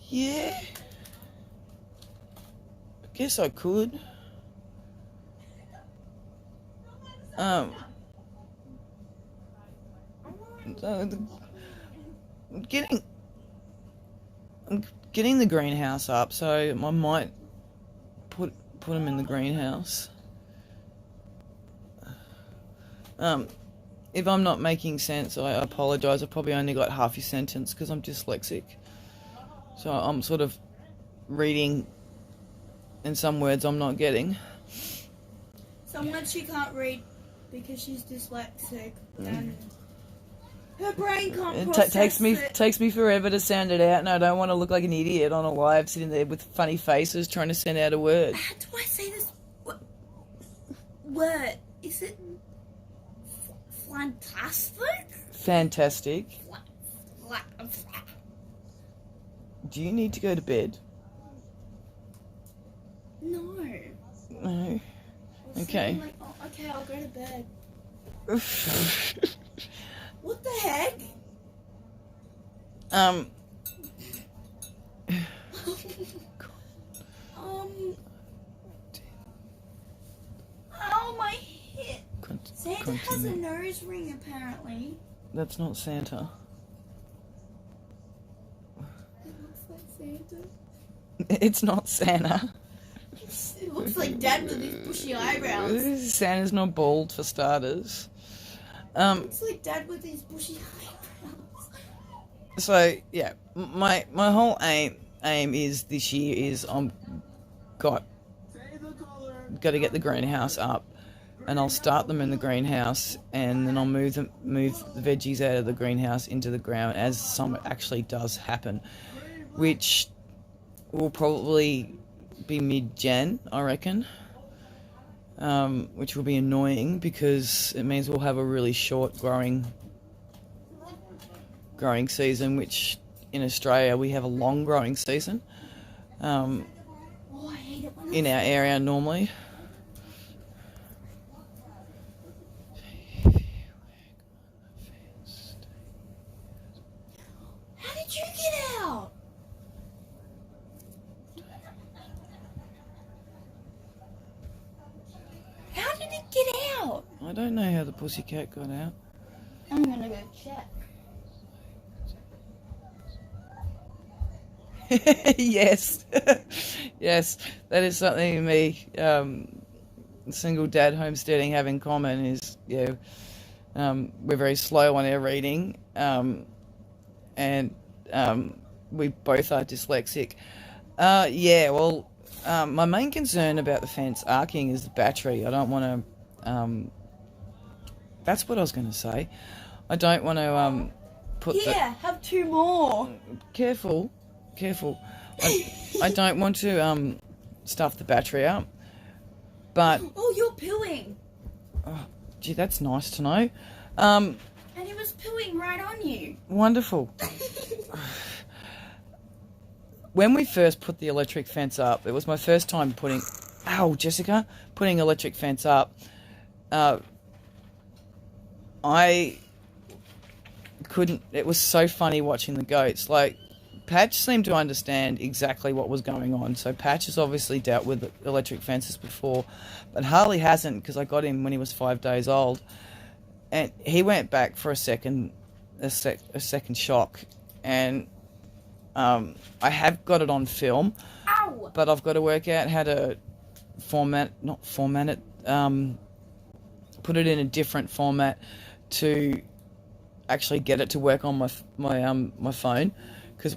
Yeah. I guess I could. I'm getting the greenhouse up, so I might put them in the greenhouse. If I'm not making sense, I apologise. I probably only got half your sentence because I'm dyslexic. So I'm sort of reading, and some words I'm not getting. Some words she can't read because she's dyslexic and her brain can't process it. Takes me forever to sound it out, and I don't want to look like an idiot on a live sitting there with funny faces trying to send out a word. How do I say this word? Is it fantastic? Fantastic. Do you need to go to bed? No. No. Okay. Like, oh, okay, I'll go to bed. What the heck? Oh, my hip. Santa has a nose ring, apparently. That's not Santa. It looks like Santa. It's not Santa. It looks like Dad with his bushy eyebrows. Santa's not bald, for starters. It looks like Dad with his bushy eyebrows. So yeah, my whole aim is this year is got to get the greenhouse up, and I'll start them in the greenhouse, and then I'll move the veggies out of the greenhouse into the ground as summer actually does happen, which will probably be mid-Jan, I reckon. Which will be annoying because it means we'll have a really short growing season, which in Australia we have a long growing season. I hate it when In our area normally. How did you get out? How did it get out? I don't know how the pussycat got out. I'm gonna go check. Yes. Yes, that is something me, single dad homesteading have in common is, we're very slow on our reading, and we both are dyslexic. My main concern about the fence arcing is the battery. I don't want to, that's what I was going to say. I don't want to, Have 2 more. Careful. I don't want to stuff the battery up, but Oh, you're pooing. gee, that's nice to know. And he was pooing right on you. Wonderful. When we first put the electric fence up, it was my first time putting electric fence up. I couldn't. It was so funny watching the goats. Like, Patch seemed to understand exactly what was going on. So Patch has obviously dealt with electric fences before, but Harley hasn't, because I got him when he was 5 days old, and he went back for a second shock, and I have got it on film. Ow! But I've got to work out how to put it in a different format to actually get it to work on my phone, because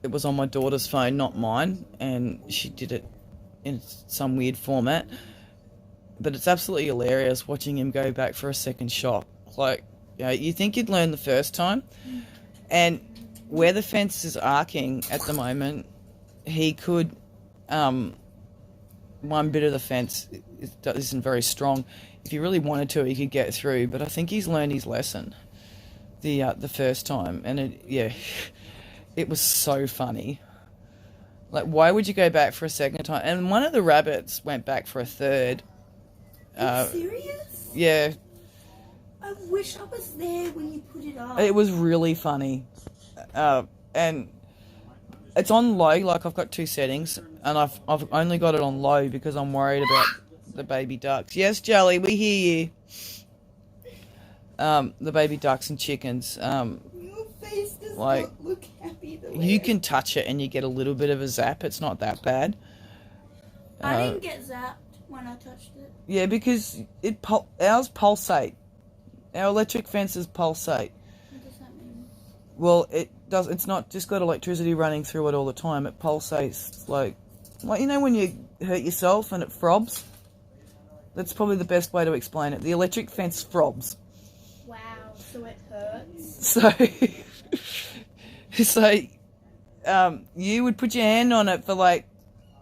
it was on my daughter's phone, not mine, and she did it in some weird format. But it's absolutely hilarious watching him go back for a second shot. Like, you know, you think you'd learn the first time, and where the fence is arcing at the moment, he could, one bit of the fence isn't very strong. If he really wanted to, he could get through, but I think he's learned his lesson the first time, and it was so funny. Like, why would you go back for a second time? And one of the rabbits went back for a third. Are you serious? Yeah. I wish I was there when you put it up. It was really funny. And it's on low, like I've got two settings, and I've only got it on low because I'm worried about the baby ducks. Yes, Jelly, we hear you. The baby ducks and chickens. Your face does like, not look happy the way you can touch it and you get a little bit of a zap. It's not that bad. I didn't get zapped when I touched it. Yeah, because ours pulsate. Our electric fences pulsate. What does that mean? Well, it's not just got electricity running through it all the time. It pulsates like you know when you hurt yourself and it throbs? That's probably the best way to explain it. The electric fence throbs. Wow, so it hurts. So you would put your hand on it for like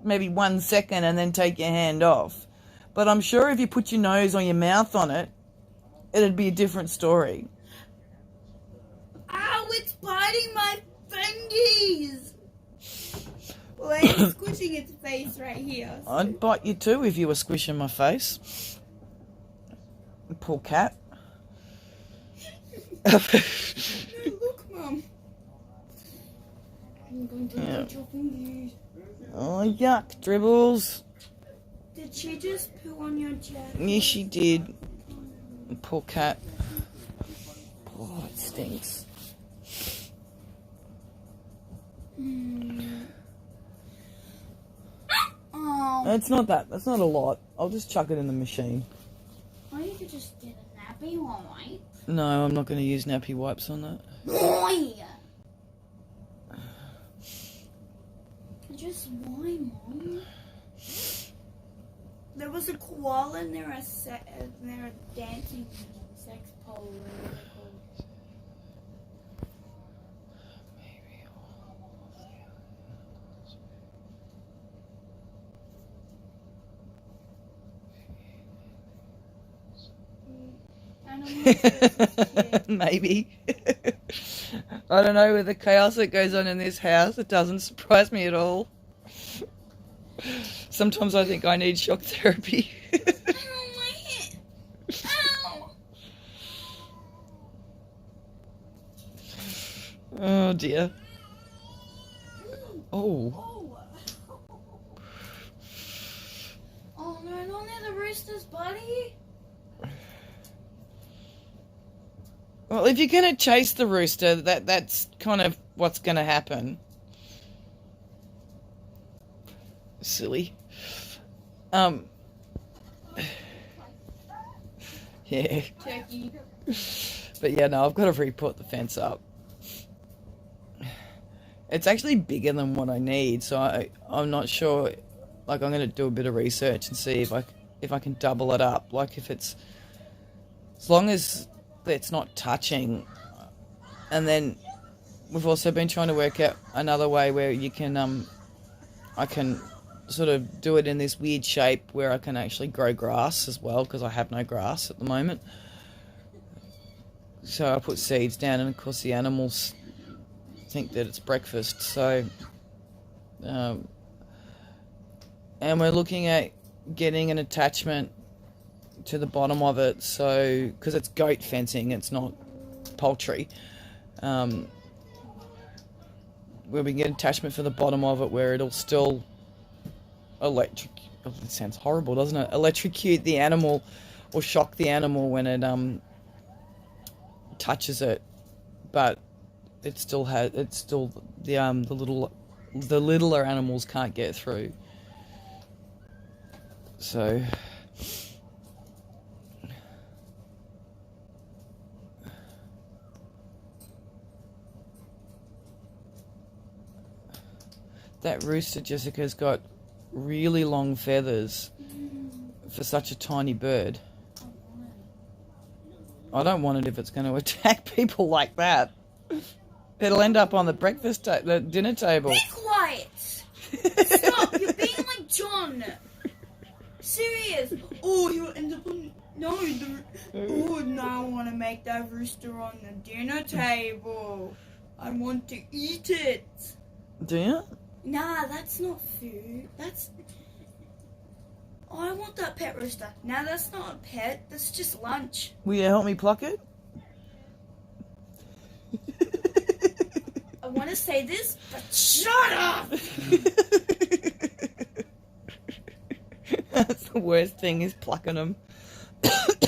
maybe 1 second and then take your hand off. But I'm sure if you put your nose or your mouth on it, it'd be a different story. Ow, it's biting my fingies! Well, it's squishing its face right here. So. I'd bite you too if you were squishing my face. Poor cat. No, look, Mum. I'm going to bite your fingies. Oh, yuck, Dribbles. Did she just poo on your jacket? Yes, she did. Poor cat. Oh, it stinks. Oh. That's not a lot. I'll just chuck it in the machine. Or you could just get a nappy wipe. No, I'm not going to use nappy wipes on that. Boy! Just why, Mom? There was a koala and they're a dancing sex pole. Maybe. I don't know, with the chaos that goes on in this house, it doesn't surprise me at all. Sometimes I think I need shock therapy. Ow, my head. Ow. Oh dear. Oh. Oh no, not near the rooster's body. Well, if you're going to chase the rooster, that's kind of what's going to happen. Silly. Yeah. Turkey. But yeah, no, I've got to re-put the fence up. It's actually bigger than what I need, so I'm not sure. Like, I'm going to do a bit of research and see if I can double it up. Like, if it's, as long as it's not touching. And then we've also been trying to work out another way where you can I can sort of do it in this weird shape where I can actually grow grass as well, because I have no grass at the moment. So I put seeds down, and of course the animals think that it's breakfast. So and we're looking at getting an attachment to the bottom of it, so because it's goat fencing, it's not poultry. Where we get an attachment for the bottom of it where it'll still it sounds horrible, doesn't it? Electrocute the animal or shock the animal when it touches it, but the littler animals can't get through. So That rooster, Jessica's got really long feathers for such a tiny bird. I don't want it if it's going to attack people like that. It'll end up on the the dinner table. Be quiet! Stop! You're being like John! Serious! Oh, he'll end up on... No, oh, now I want to make that rooster on the dinner table. I want to eat it. Do you? Nah, that's not food. That's... Oh, I want that pet rooster. Now that's not a pet. That's just lunch. Will you help me pluck it? I want to say this, but shut up! That's the worst thing, is plucking them. It's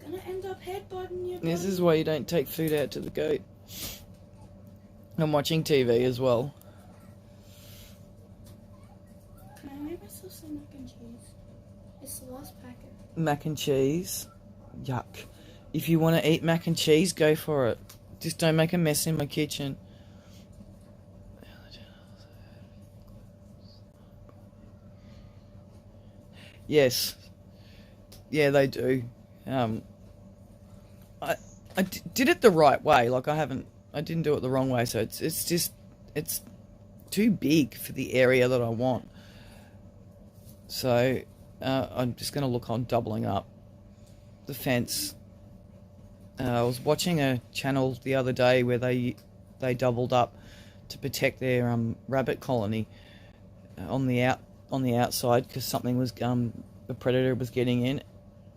gonna end up headbutting you. This is why you don't take food out to the goat. I'm watching TV as well. Can I make myself some mac and cheese? It's the last packet. Mac and cheese. Yuck. If you want to eat mac and cheese, go for it. Just don't make a mess in my kitchen. Yes. Yeah, they do. I did it the right way. Like, I didn't do it the wrong way. So it's too big for the area that I want. So I'm just going to look on doubling up the fence. I was watching a channel the other day where they doubled up to protect their rabbit colony on the outside, because something was a predator was getting in,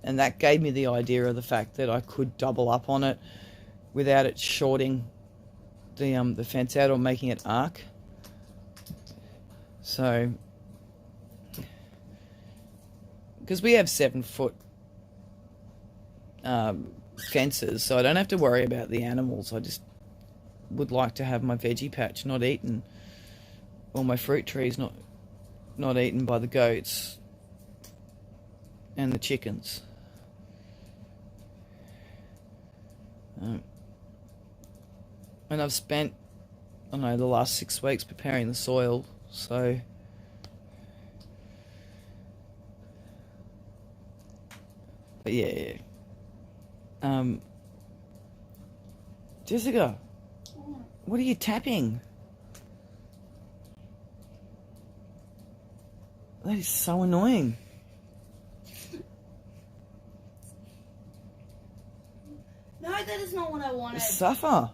and that gave me the idea of the fact that I could double up on it without it shorting the fence out or making it arc. So, because we have 7-foot fences, so I don't have to worry about the animals. I just would like to have my veggie patch not eaten, or my fruit trees not eaten by the goats and the chickens. And I've spent, I don't know, the last 6 weeks preparing the soil, so but yeah. Jessica, what are you tapping? That is so annoying. No, that is not what I wanted. Suffer. How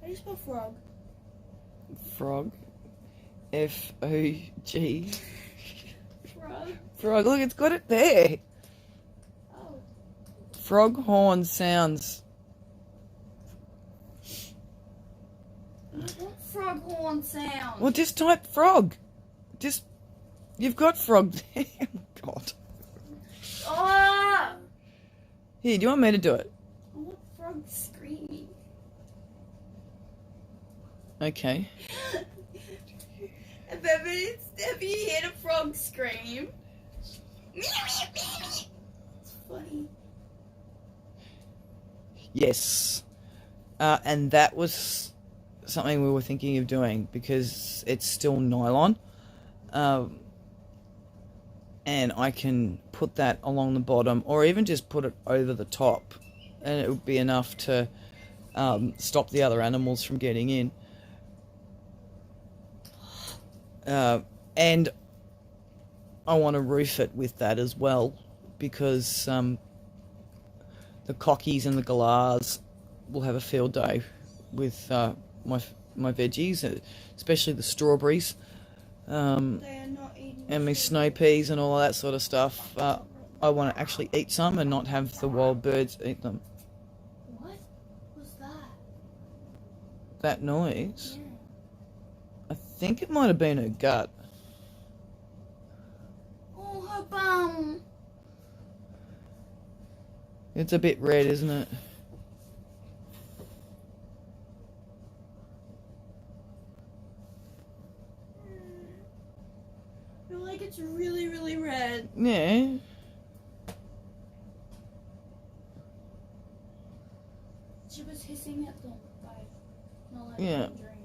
do you spell frog? Frog. F-O-G. Frog. Frog. Look, it's got it there. Oh. Frog horn sounds. What frog horn sound? Well, just type frog. Just, you've got frog there. Oh, God. Ah! Here, do you want me to do it? I want frog screaming. Okay. Have you heard a frog scream? It's funny. Yes. And that was something we were thinking of doing, because it's still nylon. And I can put that along the bottom, or even just put it over the top, and it would be enough to stop the other animals from getting in. And I want to roof it with that as well, because the cockies and the galahs will have a field day with my veggies, especially the strawberries. They are not eating And my snow peas and all of that sort of stuff. I want to actually eat some and not have the wild birds eat them. What was that? That noise, Yeah. I think it might have been her gut. Oh, her bum. It's a bit red, isn't it? I feel like it's really, really She was hissing at them by not letting Yeah. them drink.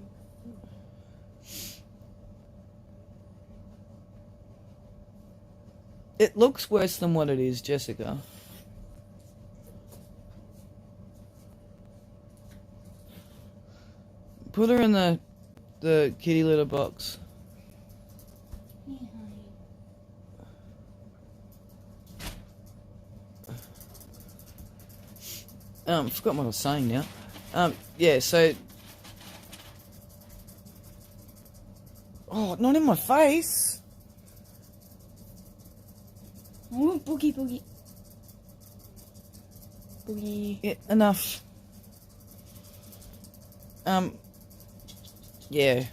It looks worse than what it is, Jessica. Put her in the kitty litter box. Yeah, honey. Forgot what I was saying now. Yeah, so... Oh, not in my face! Oh, boogie, boogie. Boogie. Yeah, enough. Yeah.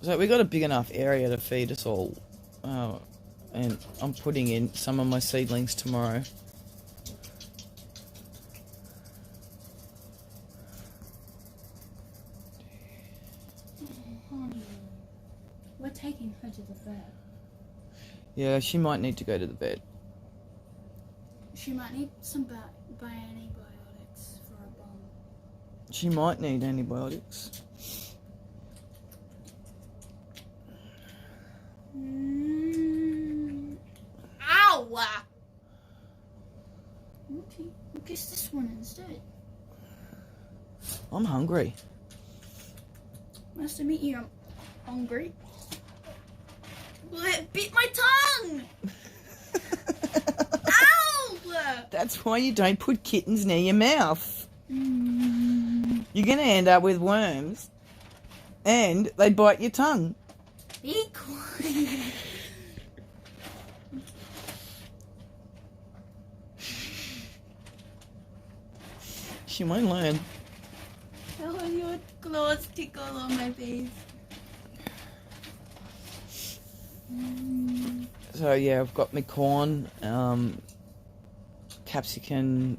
So we got a big enough area to feed us all. And I'm putting in some of my seedlings tomorrow. Honey. We're taking her to the vet. Yeah, she might need to go to the vet. She might need some antibiotics for her bum. She might need antibiotics. Ow! Okay, we'll kiss this one instead. I'm hungry. Nice to meet you. I'm hungry. It bit my tongue! Ow! That's why you don't put kittens near your mouth. Mm. You're going to end up with worms. And they bite your tongue. Be quiet. She won't learn. Oh, your claws tickle on my face. Mm. So yeah, I've got my corn, capsicum,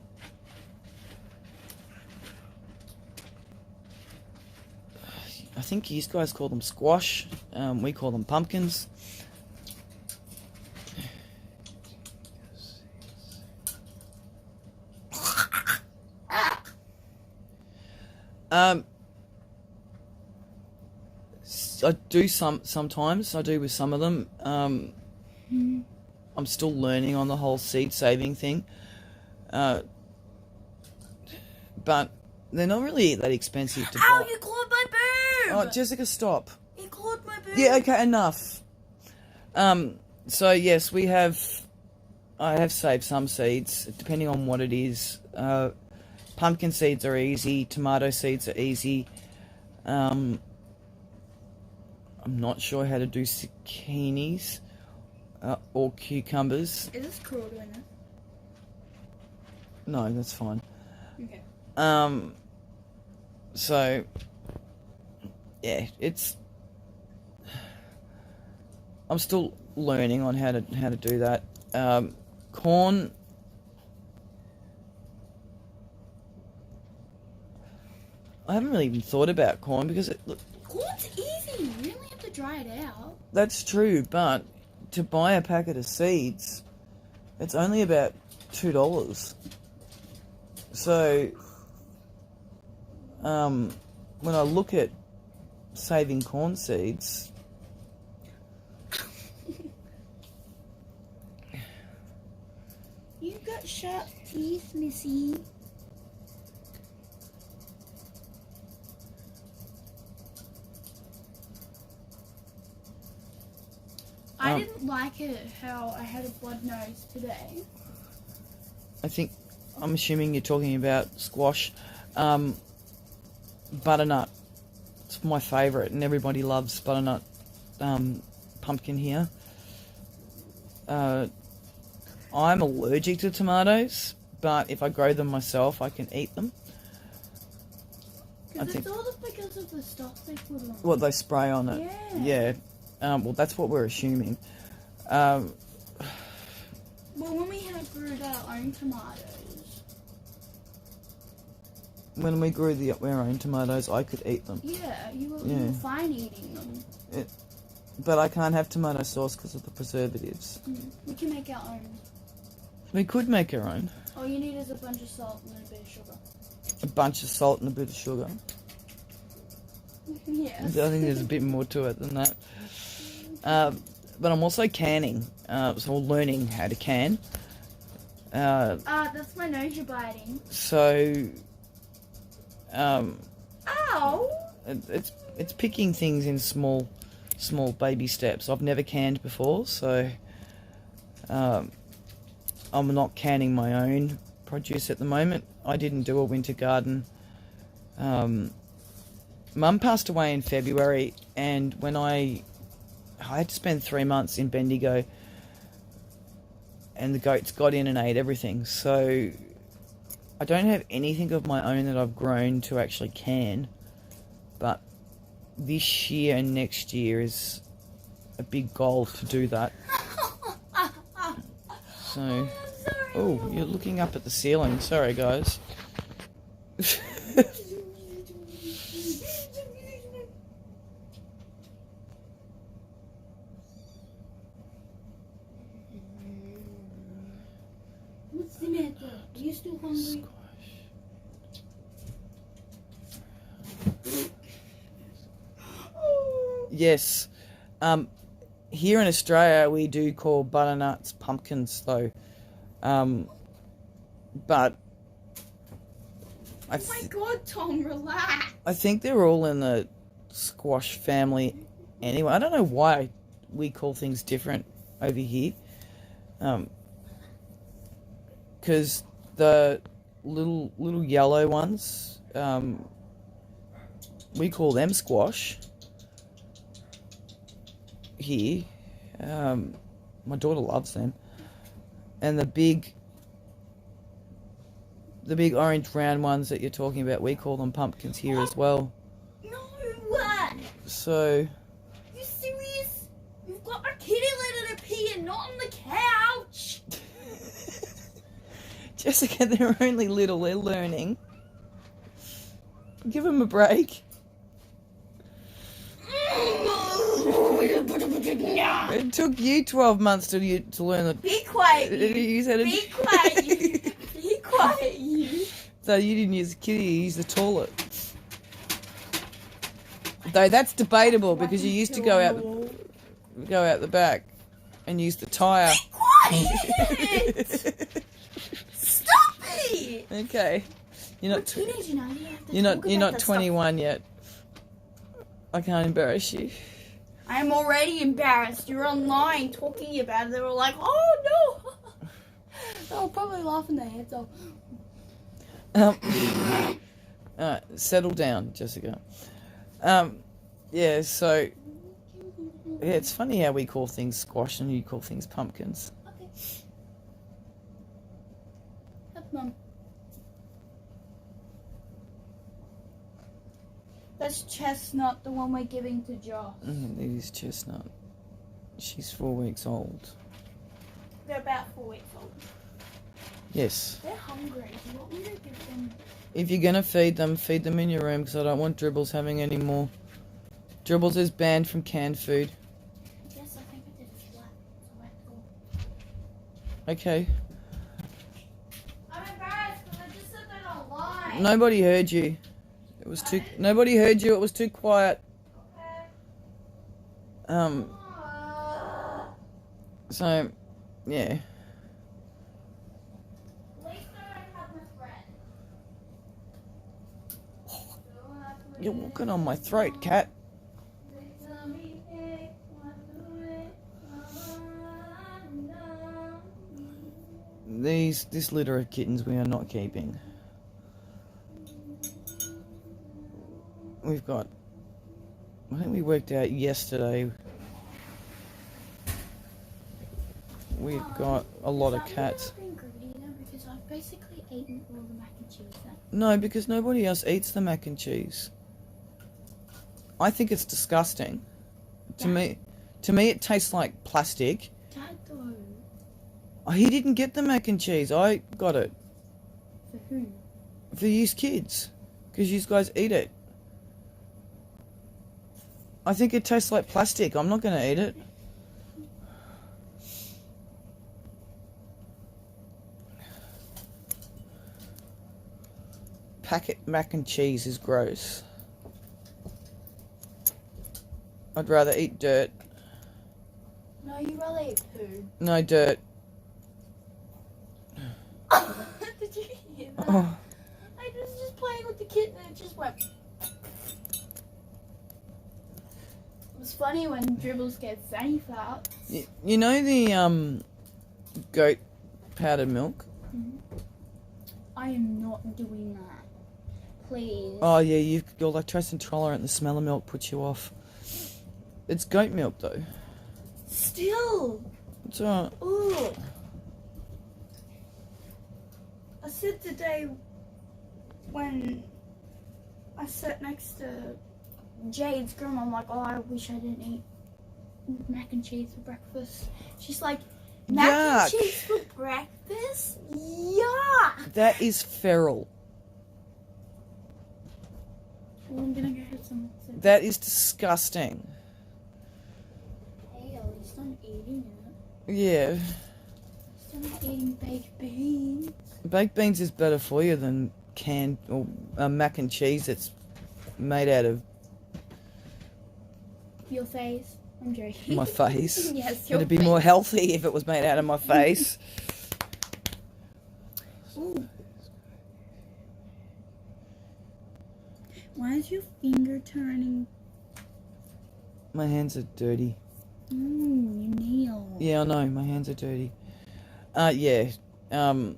I think you guys call them squash, we call them pumpkins. I do sometimes. I do with some of them. I'm still learning on the whole seed saving thing. But they're not really that expensive to Ow, buy. you clawed my boob! Oh, Jessica, stop. You clawed my boob! Yeah, okay, enough. So yes, I have saved some seeds, depending on what it is. Pumpkin seeds are easy, tomato seeds are easy. I'm not sure how to do zucchinis or cucumbers. Is this cruel doing it? No, that's fine. Okay. So yeah, I'm still learning on how to do that. Corn. I haven't really even thought about corn because Corn's easy. You only have to dry it out. that's true, but to buy a packet of seeds, it's only about $2. So, when I look at saving corn seeds, You got sharp teeth, Missy. I didn't like it how I had a blood nose today. I'm assuming you're talking about squash. Butternut. It's my favourite, and everybody loves butternut pumpkin here. I'm allergic to tomatoes, but if I grow them myself, I can eat them. Because it's all because of the stuff they put on. What they spray on it. Yeah. Well, that's what we're assuming. Well, when we had brewed our own tomatoes. When we grew our own tomatoes, I could eat them. Yeah, you Yeah. were fine eating them. But I can't have tomato sauce because of the preservatives. We can make our own. We could make our own. All you need is a bunch of salt and a bit of sugar. a bunch of salt and a bit of sugar. Yes. I think there's a bit more to it than that. But I'm also canning, so learning how to can. That's my nose you're biting. So, Ow! it's picking things in small baby steps. I've never canned before, so I'm not canning my own produce at the moment. I didn't do a winter garden. Mum passed away in February, and when I had to spend 3 months in Bendigo, and the goats got in and ate everything. So I don't have anything of my own that I've grown to actually can, but this year and next year is a big goal to do that. So, oh, you're looking up at the ceiling. Sorry, guys. What's the matter? Are you still hungry? Yes. Here in Australia, we do call butternuts pumpkins, though. But Oh my god, Tom, relax. I think they're all in the squash family anyway. I don't know why we call things different over here. Because the little yellow ones, we call them squash here. My daughter loves them. And the big orange round ones that you're talking about, we call them pumpkins here as well. No, what? So, You serious? You've got a kitty litter to pee in, not on the couch. Jessica, they're only little, they're learning. Give them a break. It took you 12 months to learn the... Be quiet. You said it. Be quiet. Be quiet. You. So you didn't use the kitty, you used the toilet. Though that's debatable because you used to go out the back and use the tyre. Be quiet. Stop it. Okay. You're not Teenager now. You have to you're talk not you're about not that 21 yet. I can't embarrass you. stuff. I'm already embarrassed. You're online talking about it. They were like, "Oh no." They'll probably laugh in their heads off. Alright, settle down, Jessica. Yeah, so yeah, it's funny how we call things squash and you call things pumpkins. Okay. That's Mum. That's Chestnut, the one we're giving to Josh. It is Chestnut. She's 4 weeks old. They're about 4 weeks old. Yes. They're hungry. Do you want me to give them? If you're gonna feed them in your room because I don't want Dribbles having any more. Dribbles is banned from canned food. Yes, I think I did a flat. So I have to go. Okay. I'm embarrassed because I just said that online. Nobody heard you. It was too. Nobody heard you. It was too quiet. Okay. So, yeah. At least I don't have my friend. You're walking on my throat, cat. This litter of kittens we are not keeping. We've got, I think we worked out yesterday, we've got a lot of cats. I've been greedy though because I've basically eaten all the mac and cheese then. No, because nobody else eats the mac and cheese. I think it's disgusting. To me it tastes like plastic. Dad though. Oh, he didn't get the mac and cheese. I got it. For who? For you kids. Because you guys eat it. I think it tastes like plastic. I'm not going to eat it. packet mac and cheese is gross. I'd rather eat dirt. No, you rather eat poo. No dirt. Did you hear that? Oh, I was just playing with the kitten and it just went. It was funny when Dribbles gets safe out. you know the goat powdered milk? I am not doing that. Please. Oh yeah, you're lactose intolerant. The smell of milk puts you off. It's goat milk though. Still. It's alright. Ooh. I said today when I sat next to Jade's grandma, I'm like, oh, I wish I didn't eat mac and cheese for breakfast. She's like, mac Yuck. and cheese for breakfast? Yuck! That is feral. Well, I'm gonna go have some. That is disgusting. Hey, at least I'm eating it. Yeah. At least I'm not eating baked beans. Baked beans is better for you than canned or mac and cheese that's made out of Your face. I'm joking. my face. Yes, your It'd be face. more healthy if it was made out of my face. Ooh. Why is your finger turning? My hands are dirty. Your nail. Yeah, I know. My hands are dirty. Yeah. That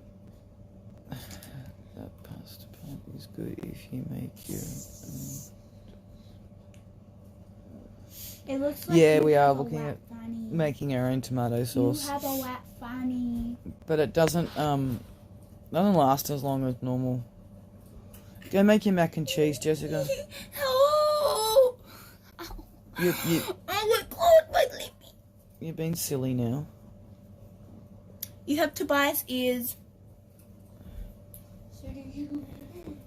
pasta part is good if you make your. It looks like Yeah, you we are have a looking wet at fanny. making our own tomato sauce, You have a wet fanny. but it doesn't last as long as normal. Go make your mac and cheese, Jessica. Oh! You Oh my god, my lippy. you're being silly now. You have Tobias ears. So do you.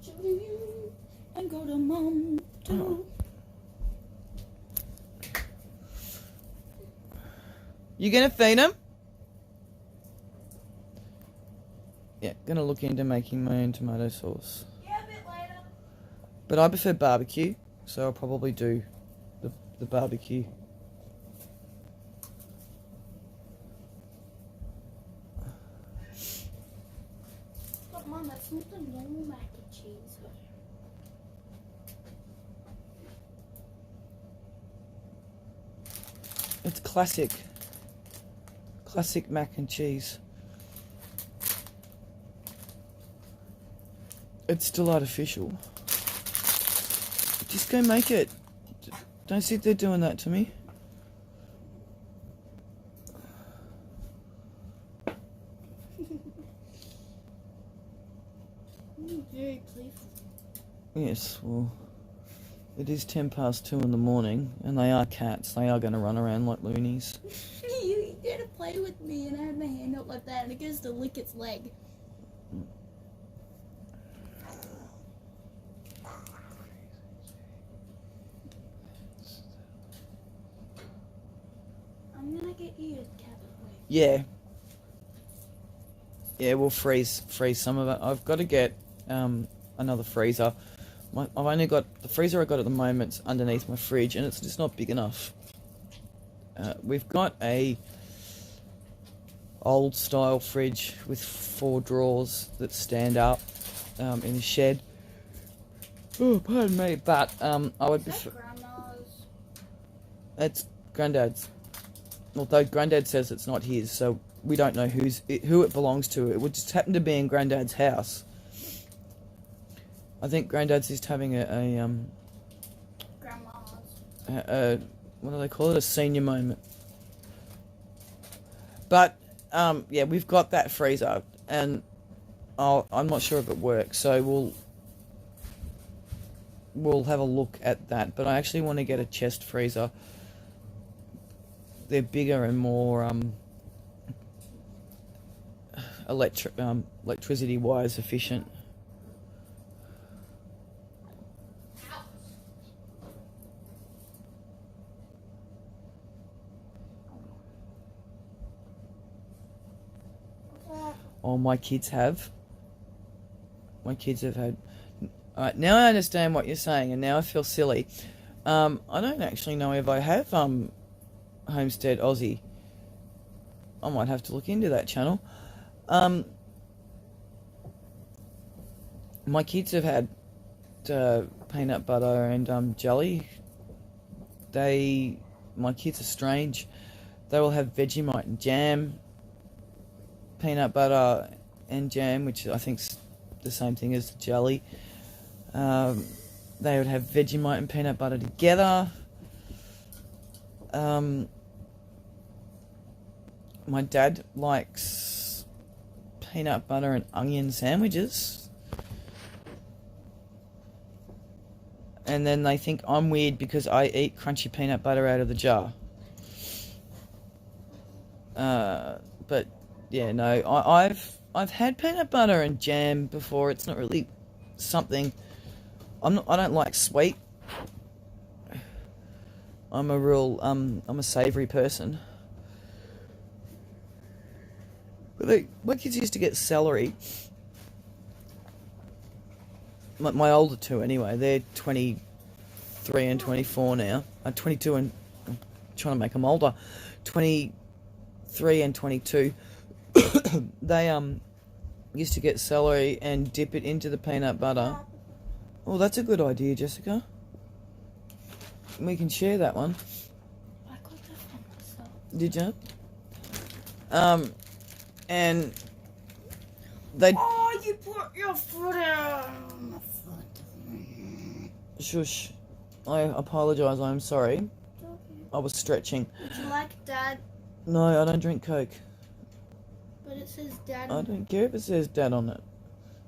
So do you. And go to mom too. You gonna feed him? Yeah, gonna look into making my own tomato sauce. Yeah, a bit later. But I prefer barbecue, so I'll probably do the barbecue. But mom, that's not the normal mac and cheese. It's classic. Classic mac and cheese. It's still artificial. Just go make it. Don't sit there doing that to me. Very playful. Yes, well, it is 2:10 in the morning, and they are cats. They are going to run around like loonies. You did to play with me, and I had my hand out like that, and it goes to lick its leg. I'm gonna get you a cat toy. Yeah. Yeah, we'll freeze some of it. I've got to get another freezer. I've only got the freezer I got at the moment's underneath my fridge, and it's just not big enough. We've got a old style fridge with 4 drawers that stand up in the shed. Oh, pardon me, but I would Is prefer. that grandma's? It's Granddad's. Although Granddad says it's not his, so we don't know who it belongs to. It would just happen to be in Granddad's house. I think Granddad's just having Grandma's. a what do they call it? A senior moment. But yeah, we've got that freezer, and I'm not sure if it works. So we'll have a look at that. But I actually want to get a chest freezer. They're bigger and more electricity wise efficient. All my kids have. My kids have had Alright, now I understand what you're saying, and now I feel silly. I don't actually know if I have Homestead Aussie. I might have to look into that channel. My kids have had peanut butter and jelly. My kids are strange. They will have Vegemite and jam, peanut butter and jam, which I think's the same thing as the jelly. They would have Vegemite and peanut butter together. My dad likes peanut butter and onion sandwiches. And then they think I'm weird because I eat crunchy peanut butter out of the jar. But yeah, no, I've had peanut butter and jam before. It's not really something. I don't like sweet. I'm a savoury person. But my kids used to get celery. My older two, anyway. They're 23 and 24 now. 22 and... I'm trying to make them older. 23 and 22. They used to get celery and dip it into the peanut butter. Oh, that's a good idea, Jessica. We can share that one. I got that from myself. Did you? And they... Oh, you put your foot out on my foot. Shush. I apologise, I'm sorry. I was stretching. Would you like Dad? No, I don't drink Coke. But it says Dad. I don't care if it says Dad on it.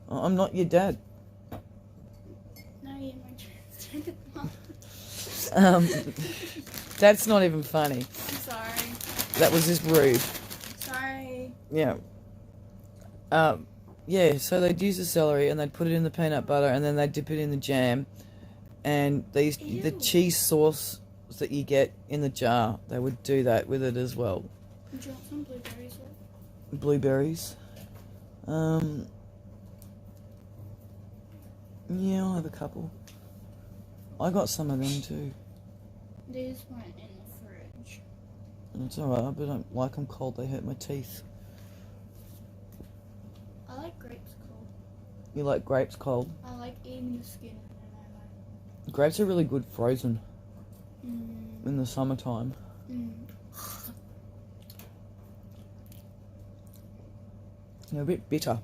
I'm not your dad. No, you're my transgender mom. That's not even funny. I'm sorry. That was just rude. Sorry. Yeah. Yeah, so they'd use the celery and they'd put it in the peanut butter and then they'd dip it in the jam. And the cheese sauce that you get in the jar, they would do that with it as well. Would you want some blueberries? Blueberries. Yeah, I'll have a couple. I got some of them too. These went in the fridge. It's alright, but I don't like them cold, they hurt my teeth. I like grapes cold. You like grapes cold? I like eating the skin. Grapes are really good frozen Mm. in the summertime. Mm. They're a bit bitter.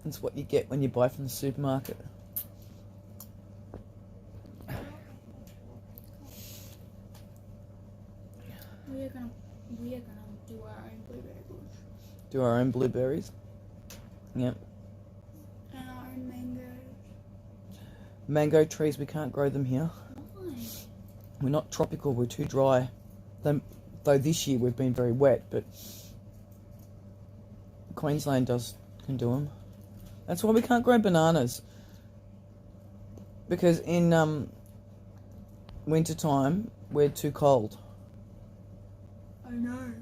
That's what you get when you buy from the supermarket. We are gonna do our own blueberry bush. Do our own blueberries. Yep. And our own mangoes. Mango trees, we can't grow them here. Why? We're not tropical, we're too dry. Though this year we've been very wet, but Queensland can do them. That's why we can't grow bananas. Because in winter time we're too cold. I know.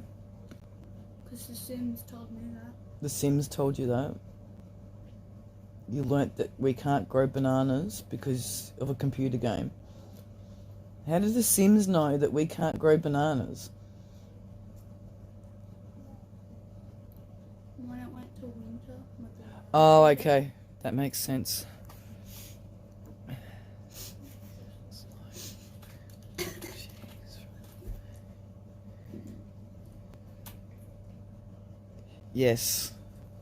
Because the Sims told me that. The Sims told you that. You learnt that we can't grow bananas because of a computer game. How did the Sims know that we can't grow bananas? When it went to winter. Oh, okay. That makes sense. Yes,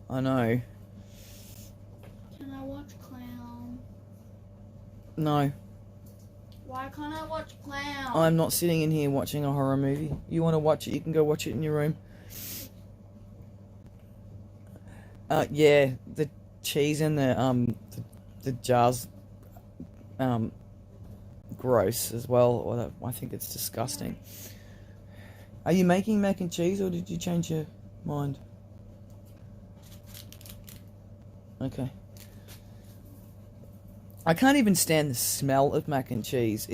I know. Can I watch Clown? No, Why can't I watch Clown? I'm not sitting in here watching a horror movie. You want to watch it, you can go watch it in your room. Yeah, the cheese in the jars, gross as well. I think it's disgusting. Are you making mac and cheese or did you change your mind? Okay. I can't even stand the smell of mac and cheese.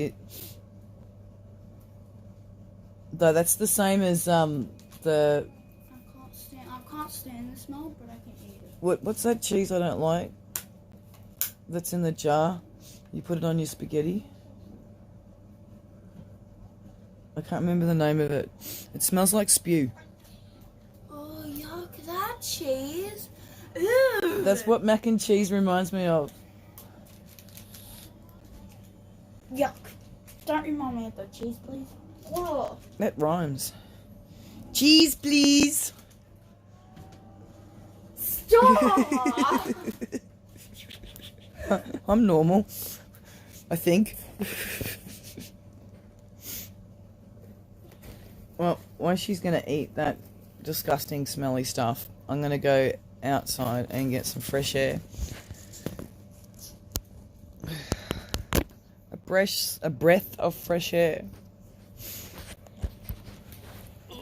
Though that's the same as the I can't stand can't stand the smell, but I can eat it. What's that cheese I don't like? That's in the jar. You put it on your spaghetti. I can't remember the name of it. It smells like spew. Oh, yuck, that cheese. Ew. That's what mac and cheese reminds me of. Yuck. Don't remind me of the cheese, please. Whoa. That rhymes. Cheese, please. Stop. I'm normal, I think. Well, while she's going to eat that disgusting, smelly stuff, I'm going to go outside and get some fresh air. A breath of fresh air.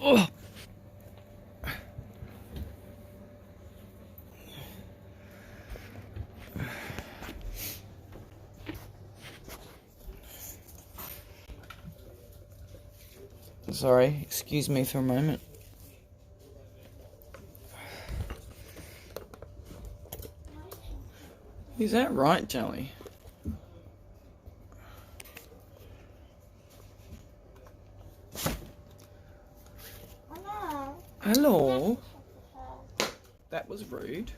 Ugh. Sorry, excuse me for a moment. Is that right, Jelly? Hello? That was rude.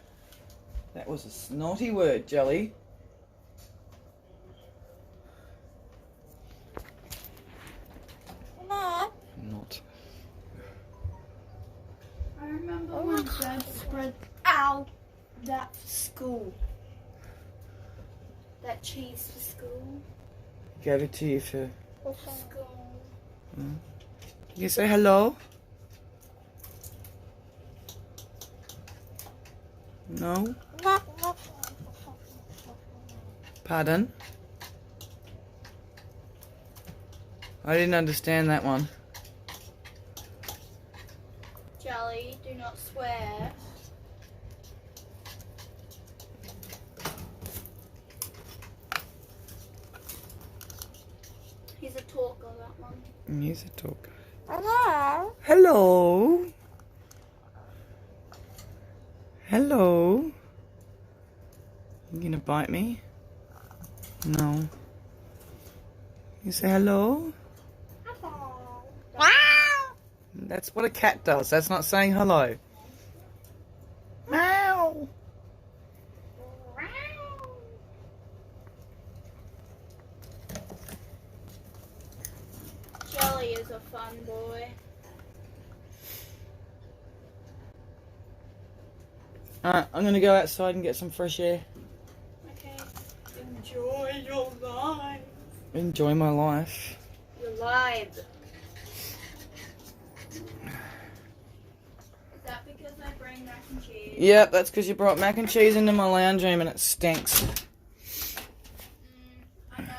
That was a snotty word, Jelly. Not. I remember when Dad spread out that for school. That cheese for school. Gave it to you for... School. You say hello? No? Pardon? I didn't understand that one. Jelly, do not swear. He's a talker, that one. He's a talker. Hello. Hello? Hello? You gonna bite me? No. You say hello? That's what a cat does. That's not saying hello. Meow. Jelly is a fun boy. Alright, I'm gonna go outside and get some fresh air. Okay. Enjoy your life. Enjoy my life. Your lives. Is that because I bring mac and cheese? Yep, that's because you brought mac and cheese into my lounge room and it stinks. I know.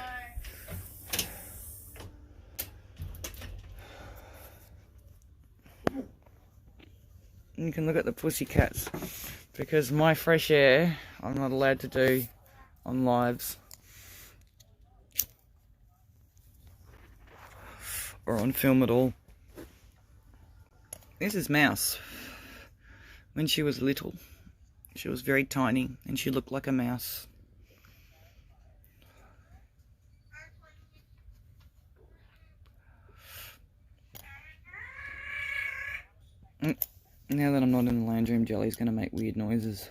You can look at the pussycats. Because my fresh air, I'm not allowed to do on lives. Or on film at all. This is Mouse. When she was little, she was very tiny and she looked like a mouse. Now that I'm not in the lounge room, Jelly's going to make weird noises.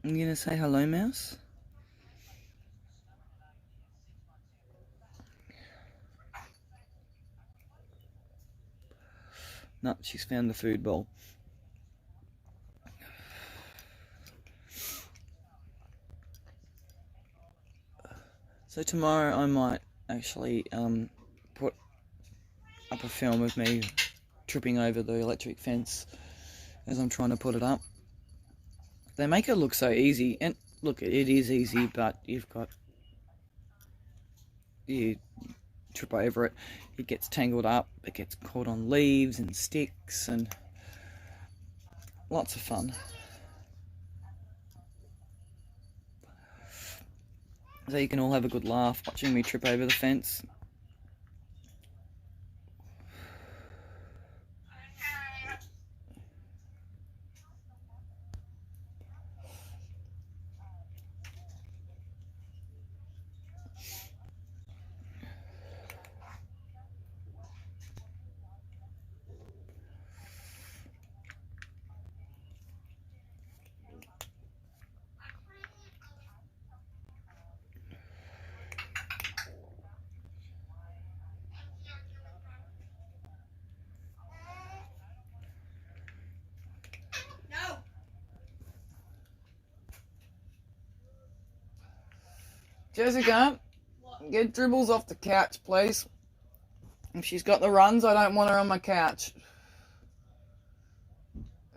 You gonna say hello, Mouse? No, she's found the food bowl. So tomorrow I might actually put up a film of me tripping over the electric fence as I'm trying to put it up. They make it look so easy, and look, it is easy, but you trip over it, it gets tangled up, it gets caught on leaves and sticks, and lots of fun. So you can all have a good laugh watching me trip over the fence. No. Jessica, get Dribbles off the couch, please. If she's got the runs, I don't want her on my couch.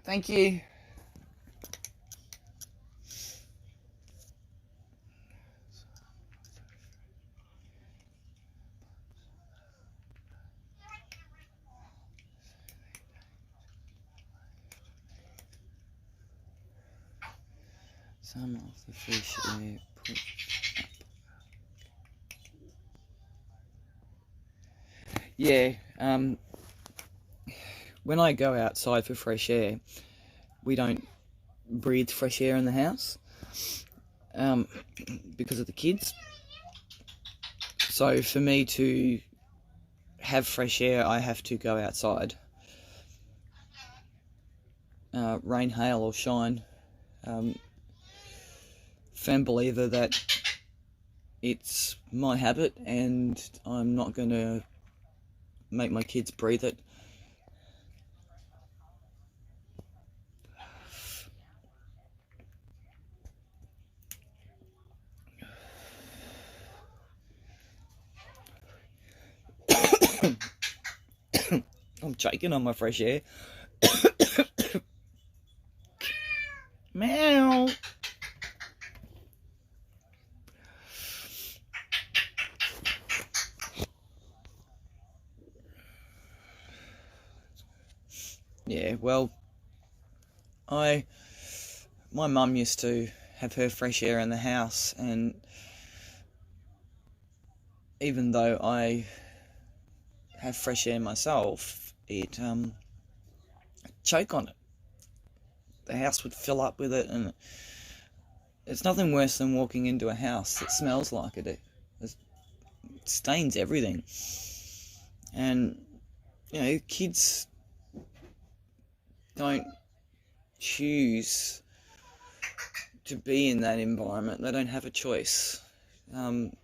Thank you. Some of the fish are put up. Yeah, when I go outside for fresh air, we don't breathe fresh air in the house because of the kids. So for me to have fresh air, I have to go outside. Rain, hail or shine. Firm believer that it's my habit and I'm not going to make my kids breathe it. I'm choking on my fresh air. Meow. Yeah, well, my mum used to have her fresh air in the house, and even though I have fresh air myself, it choke on it. The house would fill up with it, and it's nothing worse than walking into a house that smells like it. It stains everything, and you know, kids don't choose to be in that environment. They don't have a choice.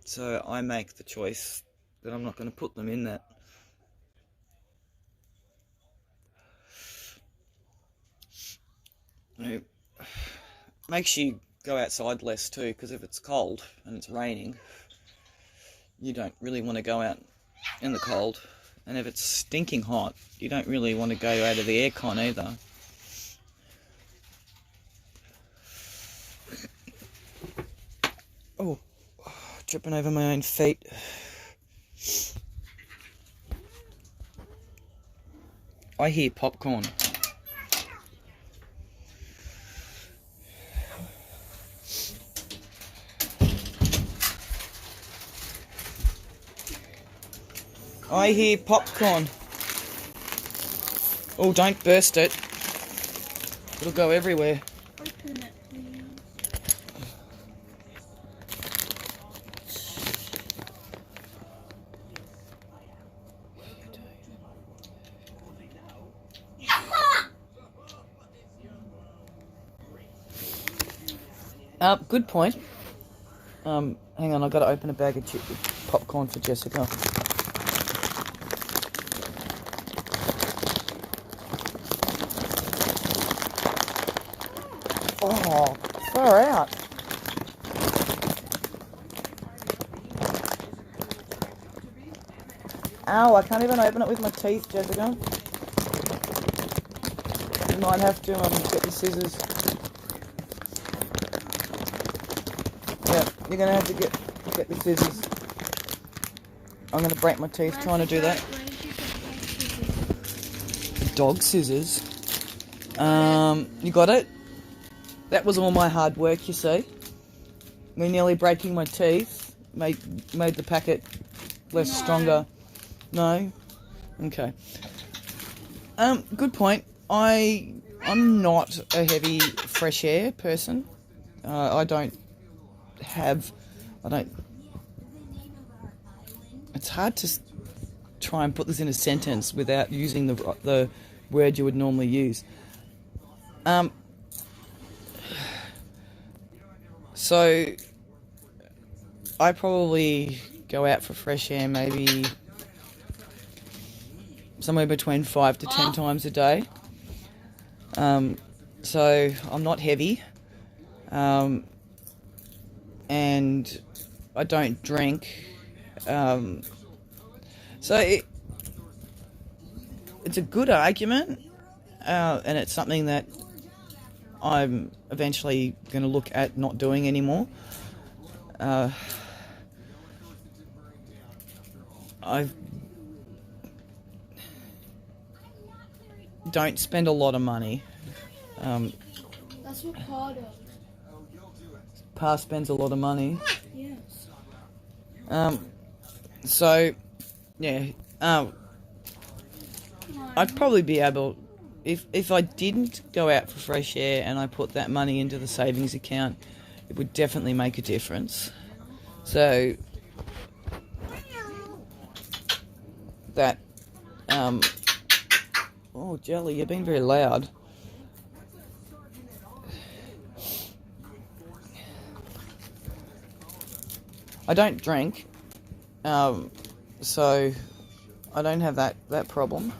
So I make the choice that I'm not going to put them in that. You know, makes you go outside less too, because if it's cold and it's raining, you don't really want to go out in the cold. And if it's stinking hot, you don't really want to go out of the aircon either. Oh, tripping over my own feet. I hear popcorn. I hear popcorn. Oh, don't burst it. It'll go everywhere. Open it, please. Good point. Hang on, I've got to open a bag of popcorn for Jessica. Oh, far out. Ow, I can't even open it with my teeth, Jessica. might have to get the scissors. Yeah, you're gonna have to get the scissors. I'm gonna break my teeth trying to do that. Where did you get those Dog scissors. You got it? That was all my hard work, you see. Me nearly breaking my teeth made the packet less No. stronger. No? Okay. Good point. I'm not a heavy fresh air person. I don't. It's hard to try and put this in a sentence without using the word you would normally use. So I probably go out for fresh air maybe somewhere between 5 to 10 times a day. So I'm not heavy. And I don't drink. So it's a good argument, and it's something that I'm eventually going to look at not doing anymore. I don't spend a lot of money. That's what Pa does. Pa spends a lot of money. Yes. So, yeah. I'd probably be able, if I didn't go out for fresh air and I put that money into the savings account, it would definitely make a difference. So, that, oh, Jelly, you're being very loud. I don't drink, so I don't have that problem.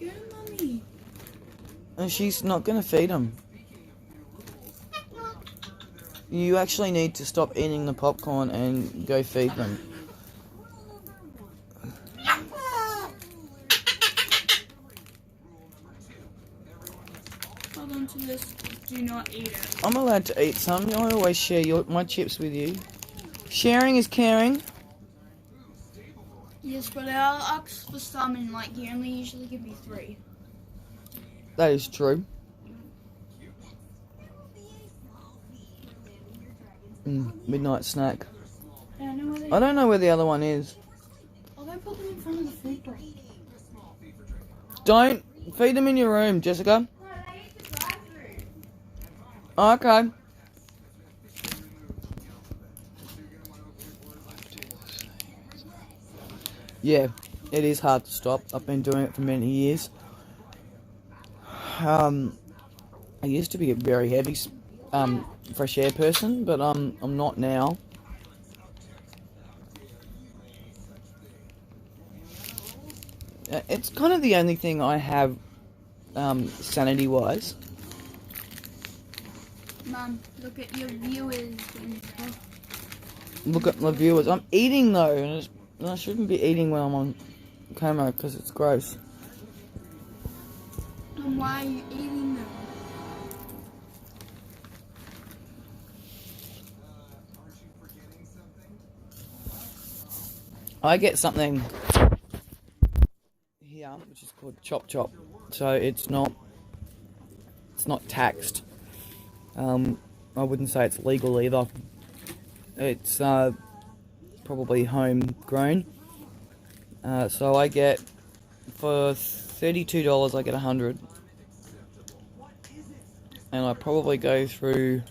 Go, Mummy. And she's not going to feed him. You actually need to stop eating the popcorn and go feed them. Hold on to this. Do not eat it. I'm allowed to eat some. I always share my chips with you. Sharing is caring. Yes, but I'll ask for some, and like you only usually give me 3. That is true. Midnight snack. I know where they I don't know where the other one is. I'll go put them in front of the food bowl. Don't feed them in your room, Jessica. Okay. Yeah, it is hard to stop. I've been doing it for many years. I used to be a very heavy fresh air person, but I'm not now. It's kind of the only thing I have sanity-wise. Mum, look at your viewers. Look at my viewers. I'm eating though, and I shouldn't be eating when I'm on camera because it's gross. And why are you eating them? I get something here which is called Chop Chop, so it's not taxed. I wouldn't say it's legal either. It's probably homegrown. So I get, for $32, I get 100. And I probably go through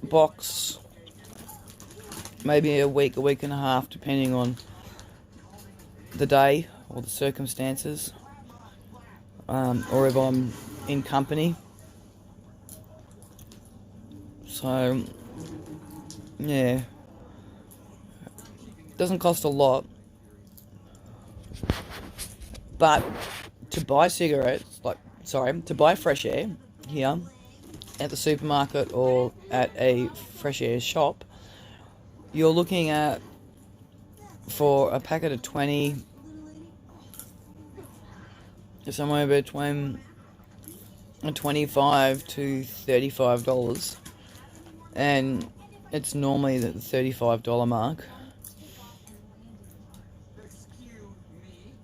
a box, maybe a week and a half, depending on the day or the circumstances, or if I'm in company. So, yeah, doesn't cost a lot, but to buy to buy fresh air here at the supermarket or at a fresh air shop, you're looking at for a packet of 20, somewhere between $25 to $35, and it's normally at the $35 mark,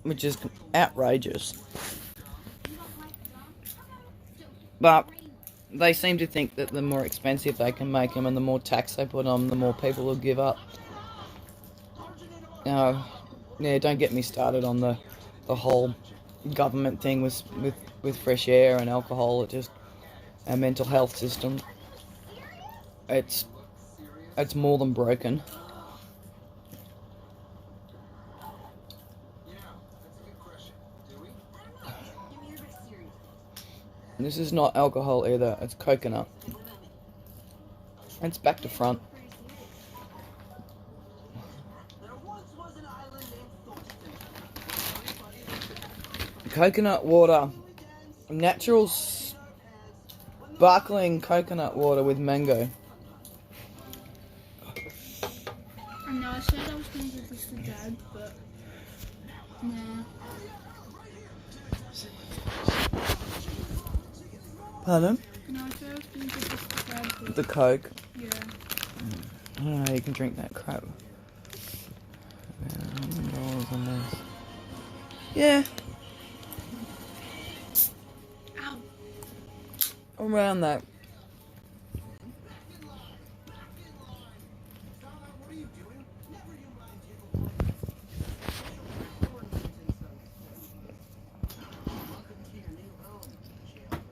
which is outrageous. But they seem to think that the more expensive they can make them and the more tax they put on them, the more people will give up. Yeah, don't get me started on the whole government thing with fresh air and alcohol. It just, our mental health system, it's more than broken. And this is not alcohol either, it's coconut. It's back to front. Coconut water. Natural sparkling coconut water with mango. I know I said I was going to give this to Dad, but nah. Pardon? No, I said I was going to give this to Dad, but The Coke. yeah. I don't know how you can drink that crap. $100 on this. Yeah. Ow. Around that.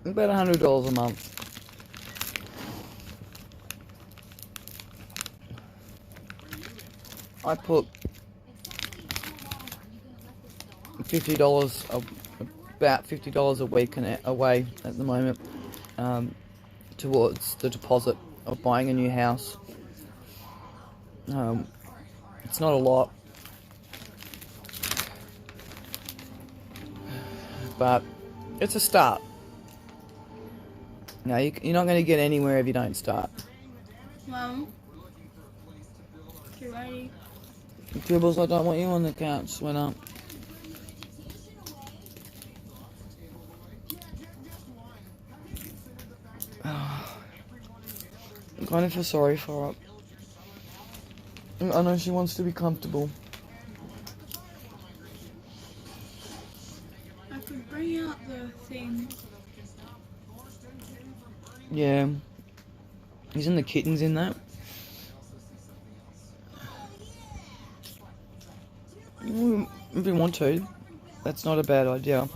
About $100 a month. I put $50, about $50 a week away at the moment, towards the deposit of buying a new house. It's not a lot, but it's a start. Now you're not going to get anywhere if you don't start. Well, you ready? Dribbles, I don't want you on the couch, sweetheart. I kind of feel sorry for her. I know she wants to be comfortable. I could bring out the thing. Yeah. Isn't the kittens in that? If you want to, that's not a bad idea.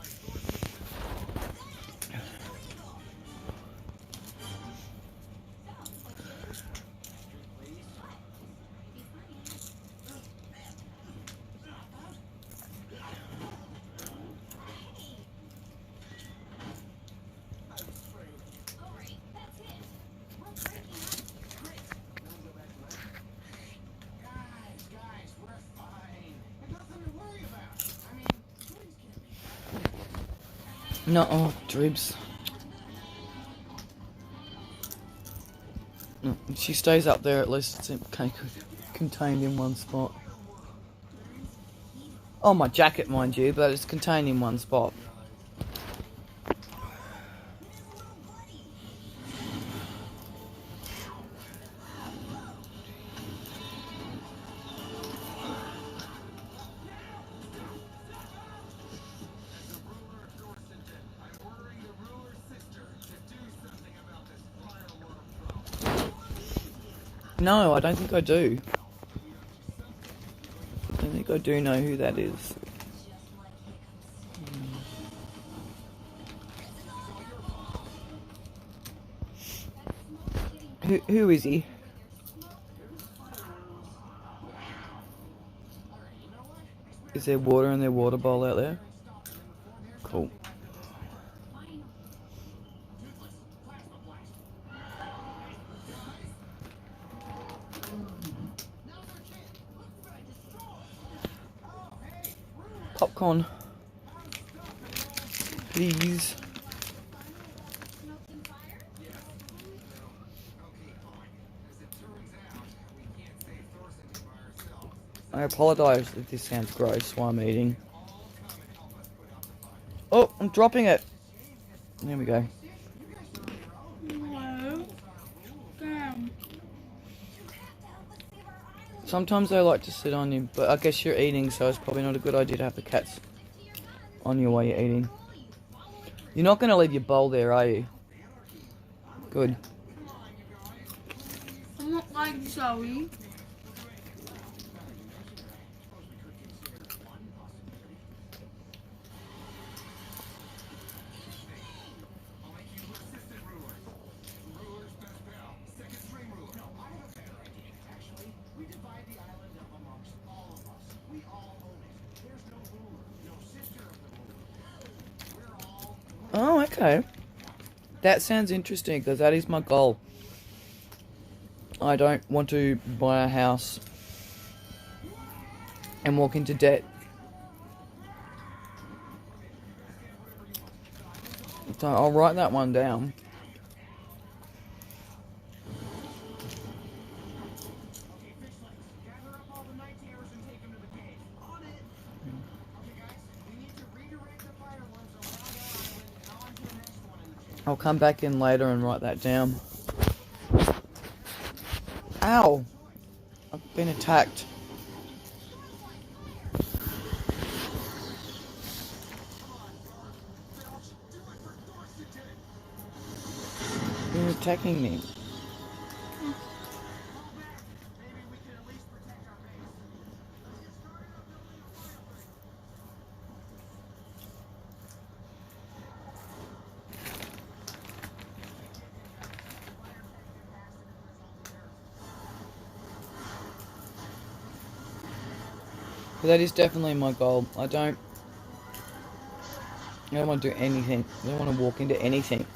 No, oh, dribs. No, she stays up there, at least it's contained in one spot. Oh, my jacket, mind you, but it's contained in one spot. No, I don't think I do. I don't think I do know who that is. Who is he? Is there water in their water bowl out there? Cool. Popcorn. Please. I apologise if this sounds gross while I'm eating. Oh, I'm dropping it. There we go. No. Damn. Sometimes they like to sit on you, but I guess you're eating, so it's probably not a good idea to have the cats on you while you're eating. You're not going to leave your bowl there, are you? Good. I'm not like Zoe. Oh, okay. That sounds interesting, because that is my goal. I don't want to buy a house and walk into debt. So I'll write that one down. I'll come back in later and write that down. Ow! I've been attacked. You're attacking me. But that is definitely my goal. I don't want to do anything. I don't want to walk into anything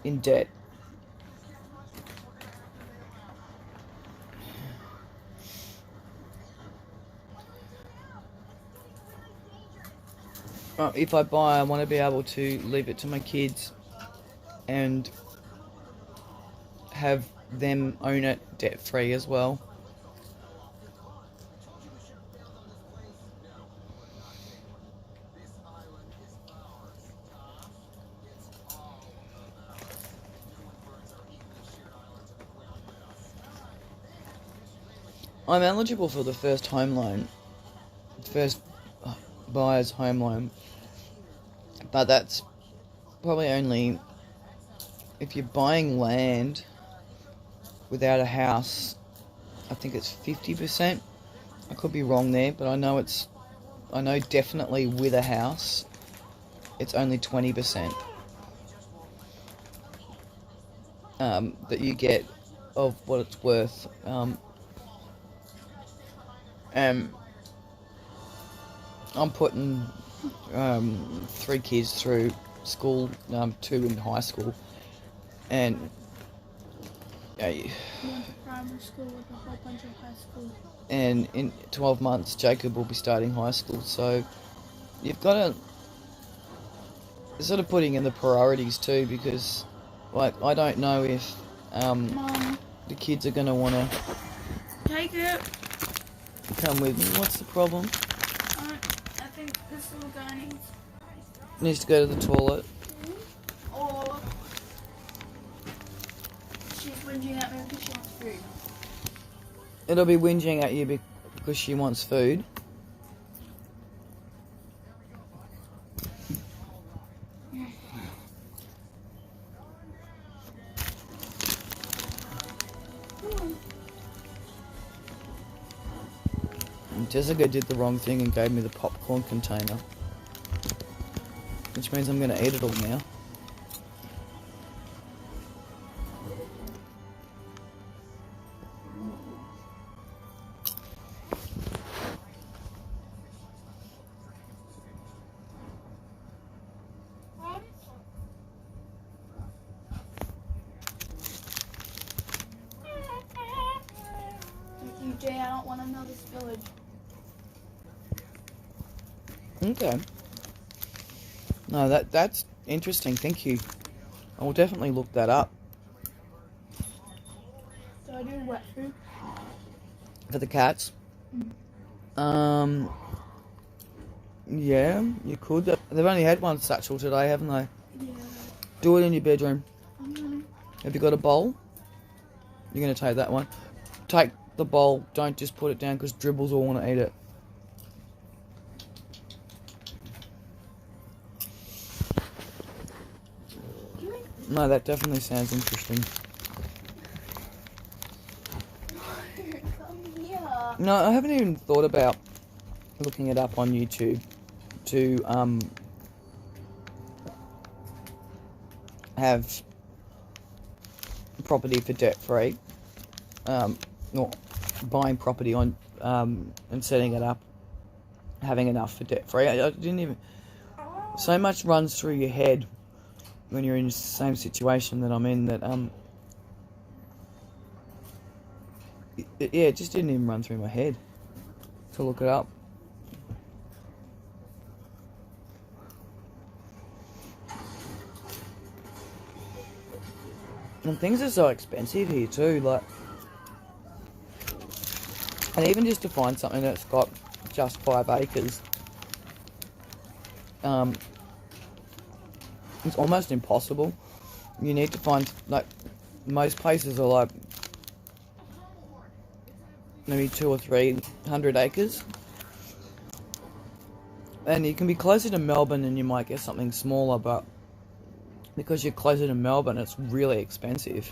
in debt. If I buy, I want to be able to leave it to my kids and have them own it debt free as well. I'm eligible for the first home loan, first buyer's home loan, but that's probably only if you're buying land without a house. I think it's 50%. I could be wrong there, but I know definitely with a house, it's only 20% that you get of what it's worth. I'm putting 3 kids through school, 2 in high school, and Went to primary school with a whole bunch of high school. And in 12 months, Jacob will be starting high school. So you've got to sort of putting in the priorities too, because like I don't know if Mom, the kids are going to want to take it. come with me. What's the problem? I think this little guy Needs to go to the toilet. Or she's whinging at me because she wants food. It'll be whinging at you because she wants food. Jessica did the wrong thing and gave me the popcorn container, which means I'm going to eat it all now. Thank you, Jay. I don't want to know this village. Okay. No, that's interesting. Thank you. I will definitely look that up. So I do wet food. For the cats? Yeah, you could. They've only had one satchel today, haven't they? Yeah. Do it in your bedroom. Mm-hmm. Have you got a bowl? You're going to take that one. Take the bowl. Don't just put it down because Dribbles will want to eat it. No, that definitely sounds interesting. Come here. No, I haven't even thought about looking it up on YouTube to have property for debt free. Or buying property on and setting it up, having enough for debt free. I didn't even. So much runs through your head when you're in the same situation that I'm in that it just didn't even run through my head to look it up. And things are so expensive here too, like, and even just to find something that's got just 5 acres, it's almost impossible. You need to find, like, most places are like maybe 200 or 300 acres. And you can be closer to Melbourne and you might get something smaller, but because you're closer to Melbourne, it's really expensive.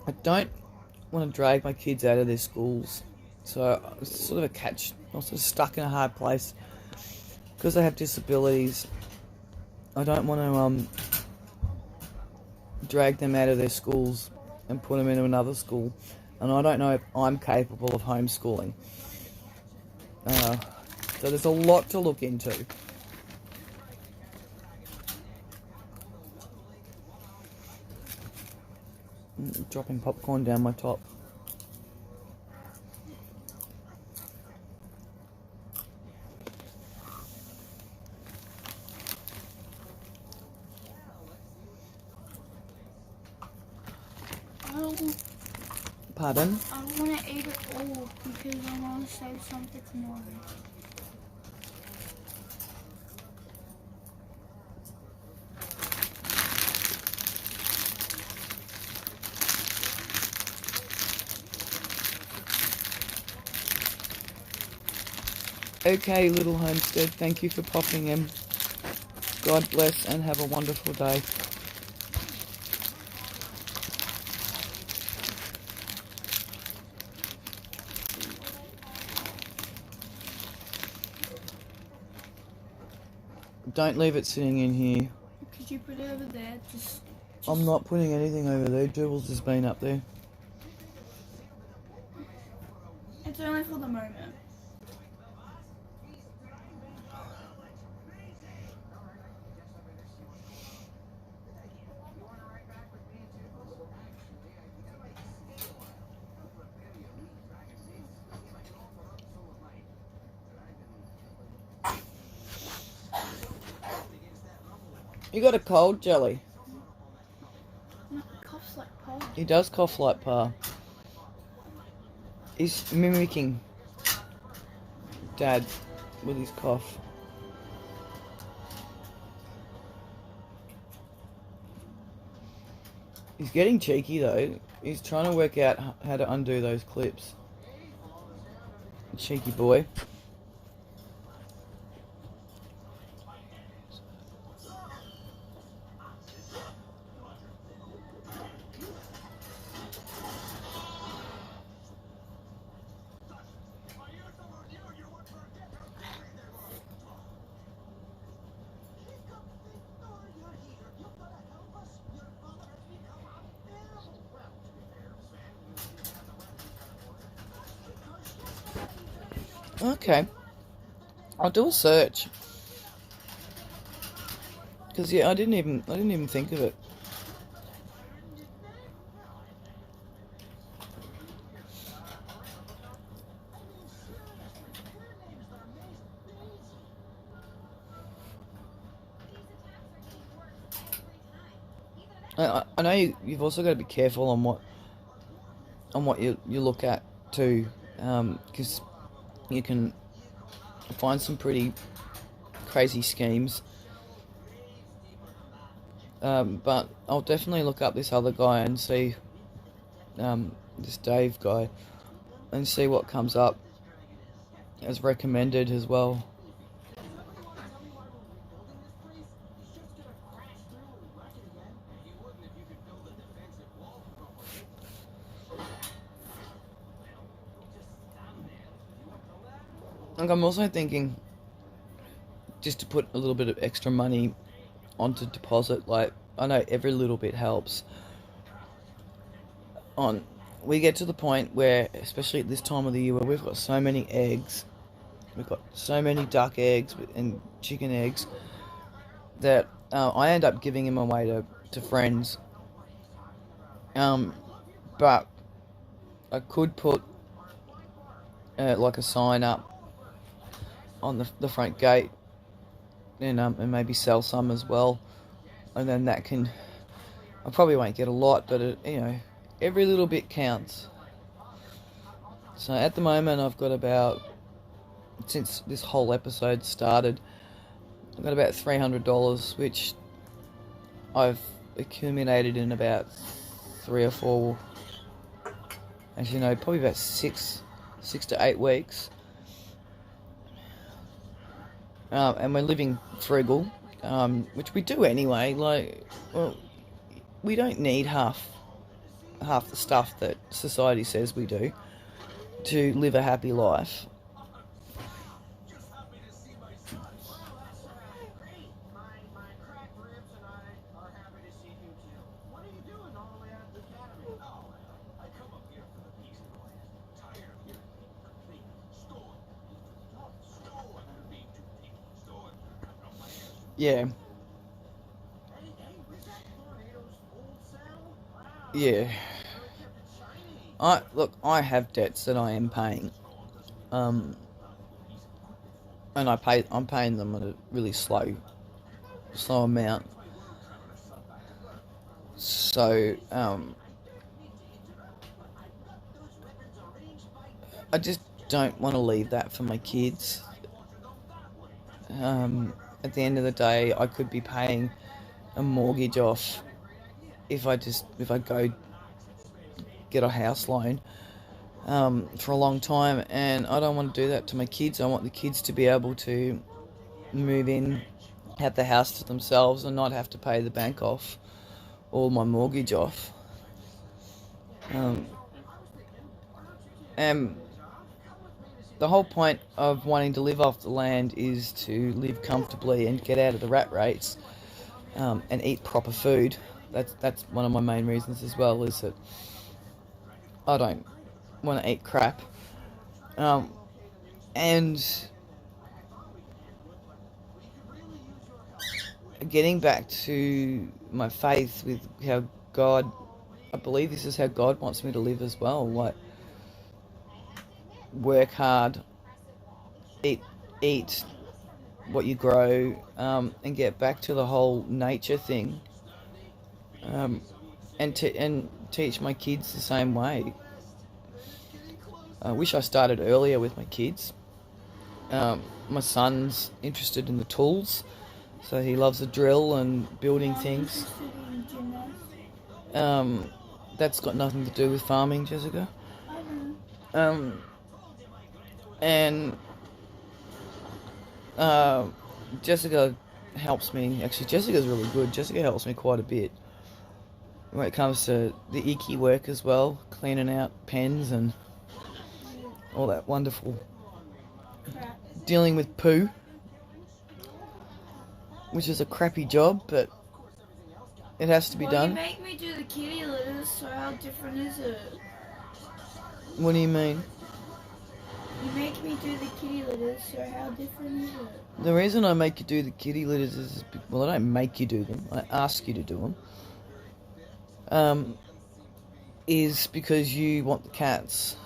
I don't want to drag my kids out of their schools, so it's sort of a catch. I'm sort of stuck in a hard place because they have disabilities. I don't want to drag them out of their schools and put them into another school, and I don't know if I'm capable of homeschooling. So there's a lot to look into. Dropping popcorn down my top. Pardon? I want to eat it all because I want to save some for tomorrow. Okay, little homestead, thank you for popping in. God bless and have a wonderful day. Don't leave it sitting in here. Could you put it over there? Just I'm not putting anything over there. Dribbles has been up there. It's only for the moment. You got a cold, Jelly? No, it coughs like Paul. He does cough like Pa. He's mimicking Dad with his cough. He's getting cheeky though. He's trying to work out how to undo those clips. Cheeky boy. Okay, I'll do a search because yeah, I didn't even think of it. I know you've also got to be careful on what you look at too, because you can find some pretty crazy schemes. But I'll definitely look up this other guy and see, this Dave guy, and see what comes up as recommended as well. Like, I'm also thinking just to put a little bit of extra money onto deposit. Like, I know every little bit helps. We get to the point where, especially at this time of the year, where we've got so many eggs, we've got so many duck eggs and chicken eggs, that I end up giving them away to friends. But I could put like a sign up on the front gate, and maybe sell some as well, and then that can. I probably won't get a lot, but every little bit counts. So at the moment, I've got about, since this whole episode started, I've got about $300, which I've accumulated in about 3 or 4. Actually, no, probably about 6 to 8 weeks. And we're living frugal, which we do anyway. Like, well, we don't need half the stuff that society says we do to live a happy life. Yeah. Yeah. I have debts that I am paying. And I'm paying them at a really slow amount. So, I just don't want to leave that for my kids. At the end of the day, I could be paying a mortgage off if I go get a house loan for a long time, and I don't want to do that to my kids. I want the kids to be able to move in, have the house to themselves, and not have to pay the bank off or my mortgage off. And the whole point of wanting to live off the land is to live comfortably and get out of the rat race, and eat proper food. That's one of my main reasons as well, is that I don't want to eat crap. And getting back to my faith with how God, I believe this is how God wants me to live as well. Like, work hard, eat what you grow, and get back to the whole nature thing, and teach my kids the same way. I wish I started earlier with my kids. My son's interested in the tools, so he loves a drill and building things. That's got nothing to do with farming, Jessica. And Jessica helps me. Actually, Jessica's really good. Jessica helps me quite a bit when it comes to the icky work as well, cleaning out pens and all that wonderful dealing with poo, which is a crappy job, but it has to be done. You make me do the kitty litters, so how different is it? What do you mean? You make me do the kitty litters, so how different is it? The reason I make you do the kitty litters is, well, I don't make you do them, I ask you to do them. Is because you want the cats.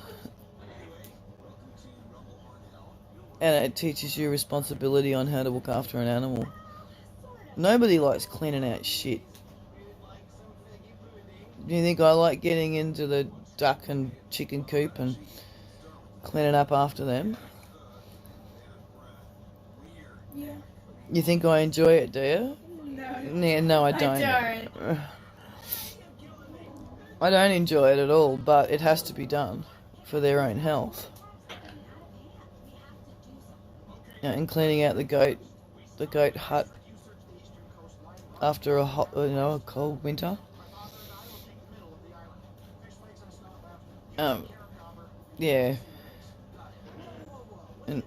And it teaches you responsibility on how to look after an animal. Nobody likes cleaning out shit. Do you think I like getting into the duck and chicken coop and cleaning up after them? Yeah. You think I enjoy it, do you? No. Yeah, no, I don't. I don't. I don't enjoy it at all, but it has to be done for their own health. And cleaning out the goat hut after a cold winter. Yeah. And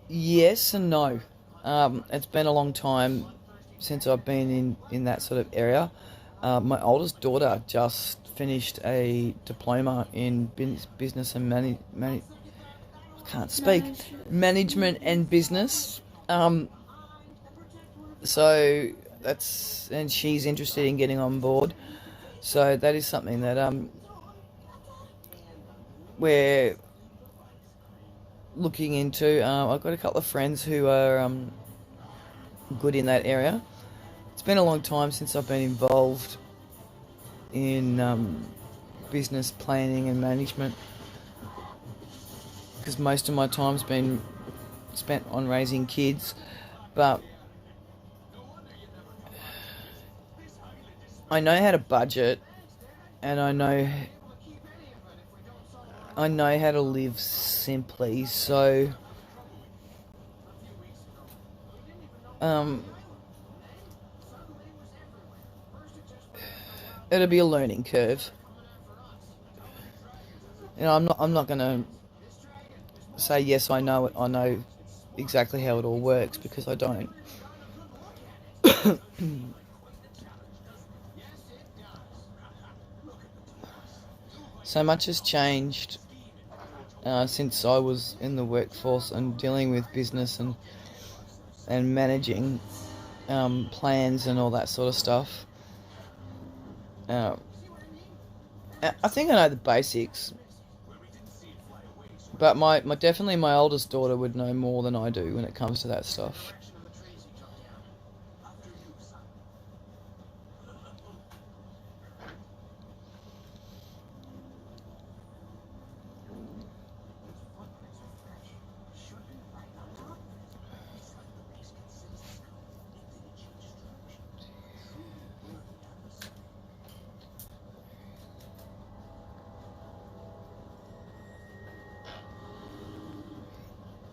yes and no. It's been a long time since I've been in that sort of area. My oldest daughter just finished a diploma in business and I can't speak. Management and business. So and she's interested in getting on board. So that is something that we're looking into. I've got a couple of friends who are good in that area. It's been a long time since I've been involved in business planning and management, because most of my time's been spent on raising kids, but I know how to budget, and I know how to live simply, so it'll be a learning curve. You know, I'm not gonna say yes, I know it. I know exactly how it all works, because I don't. So much has changed since I was in the workforce and dealing with business and managing plans and all that sort of stuff. I think I know the basics, but definitely my oldest daughter would know more than I do when it comes to that stuff.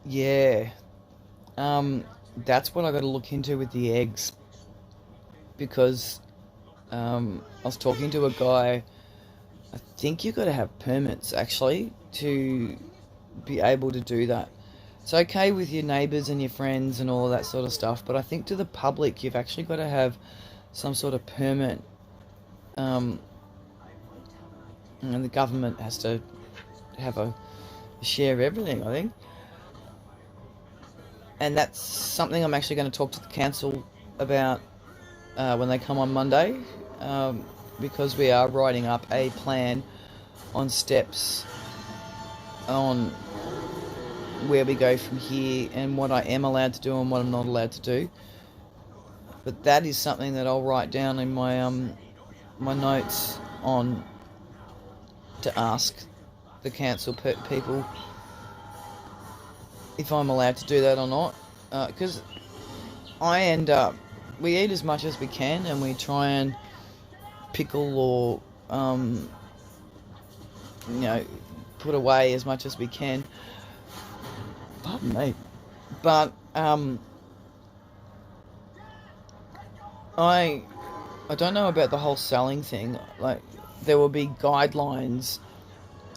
Yeah, that's what I got to look into with the eggs, because I was talking to a guy. I think you got to have permits actually to be able to do that. It's okay with your neighbours and your friends and all of that sort of stuff, but I think to the public you've actually got to have some sort of permit, and the government has to have a share of everything, I think. And that's something I'm actually going to talk to the council about when they come on Monday, because we are writing up a plan on steps on where we go from here and what I am allowed to do and what I'm not allowed to do. But that is something that I'll write down in my my notes on to ask the council people if I'm allowed to do that or not, because we eat as much as we can, and we try and pickle or put away as much as we can. Pardon me, but I don't know about the whole selling thing. Like, there will be guidelines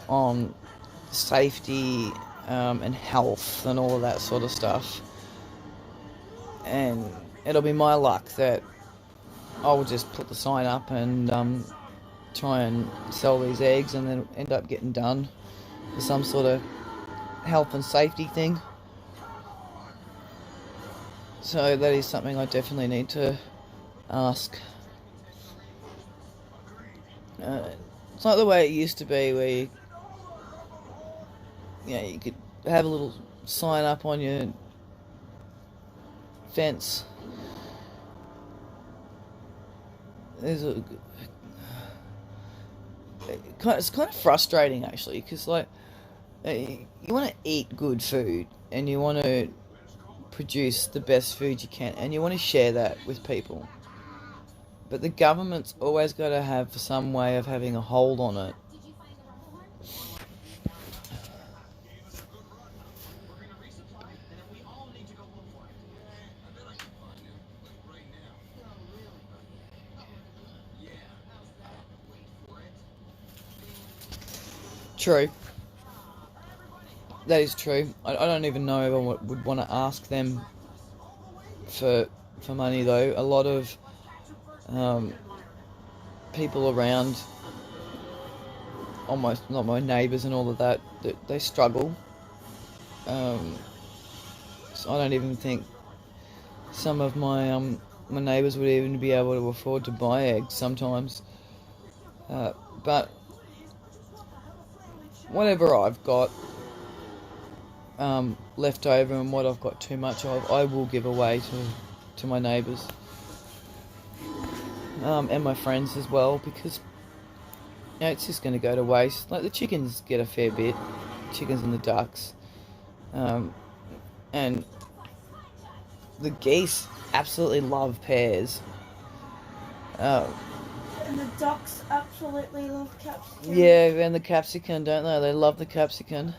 on safety and health and all of that sort of stuff, and it'll be my luck that I will just put the sign up and try and sell these eggs, and then end up getting done for some sort of health and safety thing. So that is something I definitely need to ask. It's not the way it used to be, where you could have a little sign up on your fence. There's it's kind of frustrating actually, because like you want to eat good food and you want to produce the best food you can and you want to share that with people, but the government's always got to have some way of having a hold on it. True. That is true. I don't even know if I would want to ask them for money though. A lot of people around, almost not my neighbours and all of that, they struggle. So I don't even think some of my my neighbours would even be able to afford to buy eggs sometimes. But whatever I've got left over and what I've got too much of, I will give away to my neighbours and my friends as well, because it's just going to go to waste. Like the chickens get a fair bit, chickens and the ducks, and the geese absolutely love pears. And the ducks absolutely love capsicum. Yeah, and the capsicum, don't they? They love the capsicum.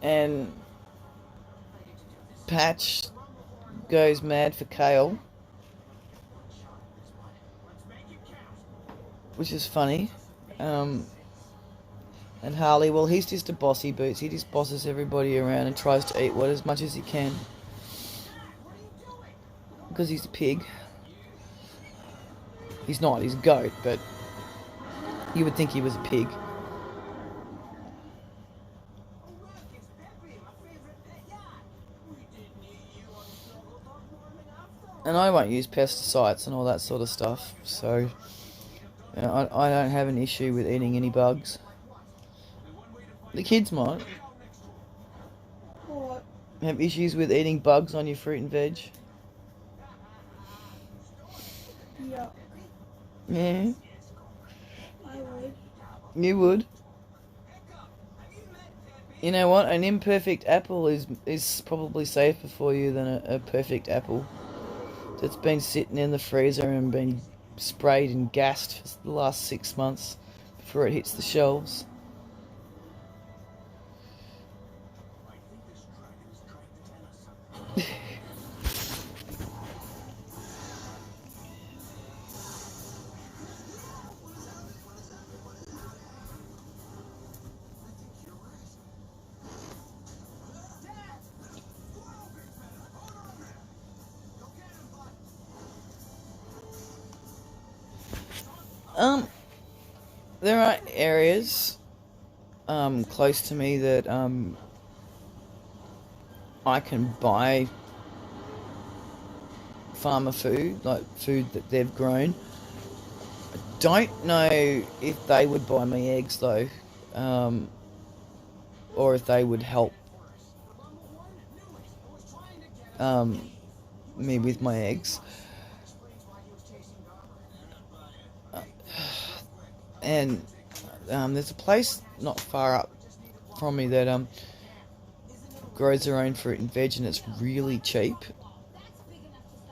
And Patch goes mad for kale, which is funny. And Harley, well, he's just a bossy boots. He just bosses everybody around and tries to eat as much as he can, because he's a pig. He's not, he's a goat, but you would think he was a pig. And I won't use pesticides and all that sort of stuff, so I don't have an issue with eating any bugs. The kids might. What? Have issues with eating bugs on your fruit and veg? Yeah. Yeah. I would. You would. You know what? An imperfect apple is probably safer for you than a perfect apple that's been sitting in the freezer and been sprayed and gassed for the last 6 months before it hits the shelves. There are areas close to me that I can buy farmer food, like food that they've grown. I don't know if they would buy me eggs though, or if they would help me with my eggs. And there's a place not far up from me that grows their own fruit and veg, and it's really cheap.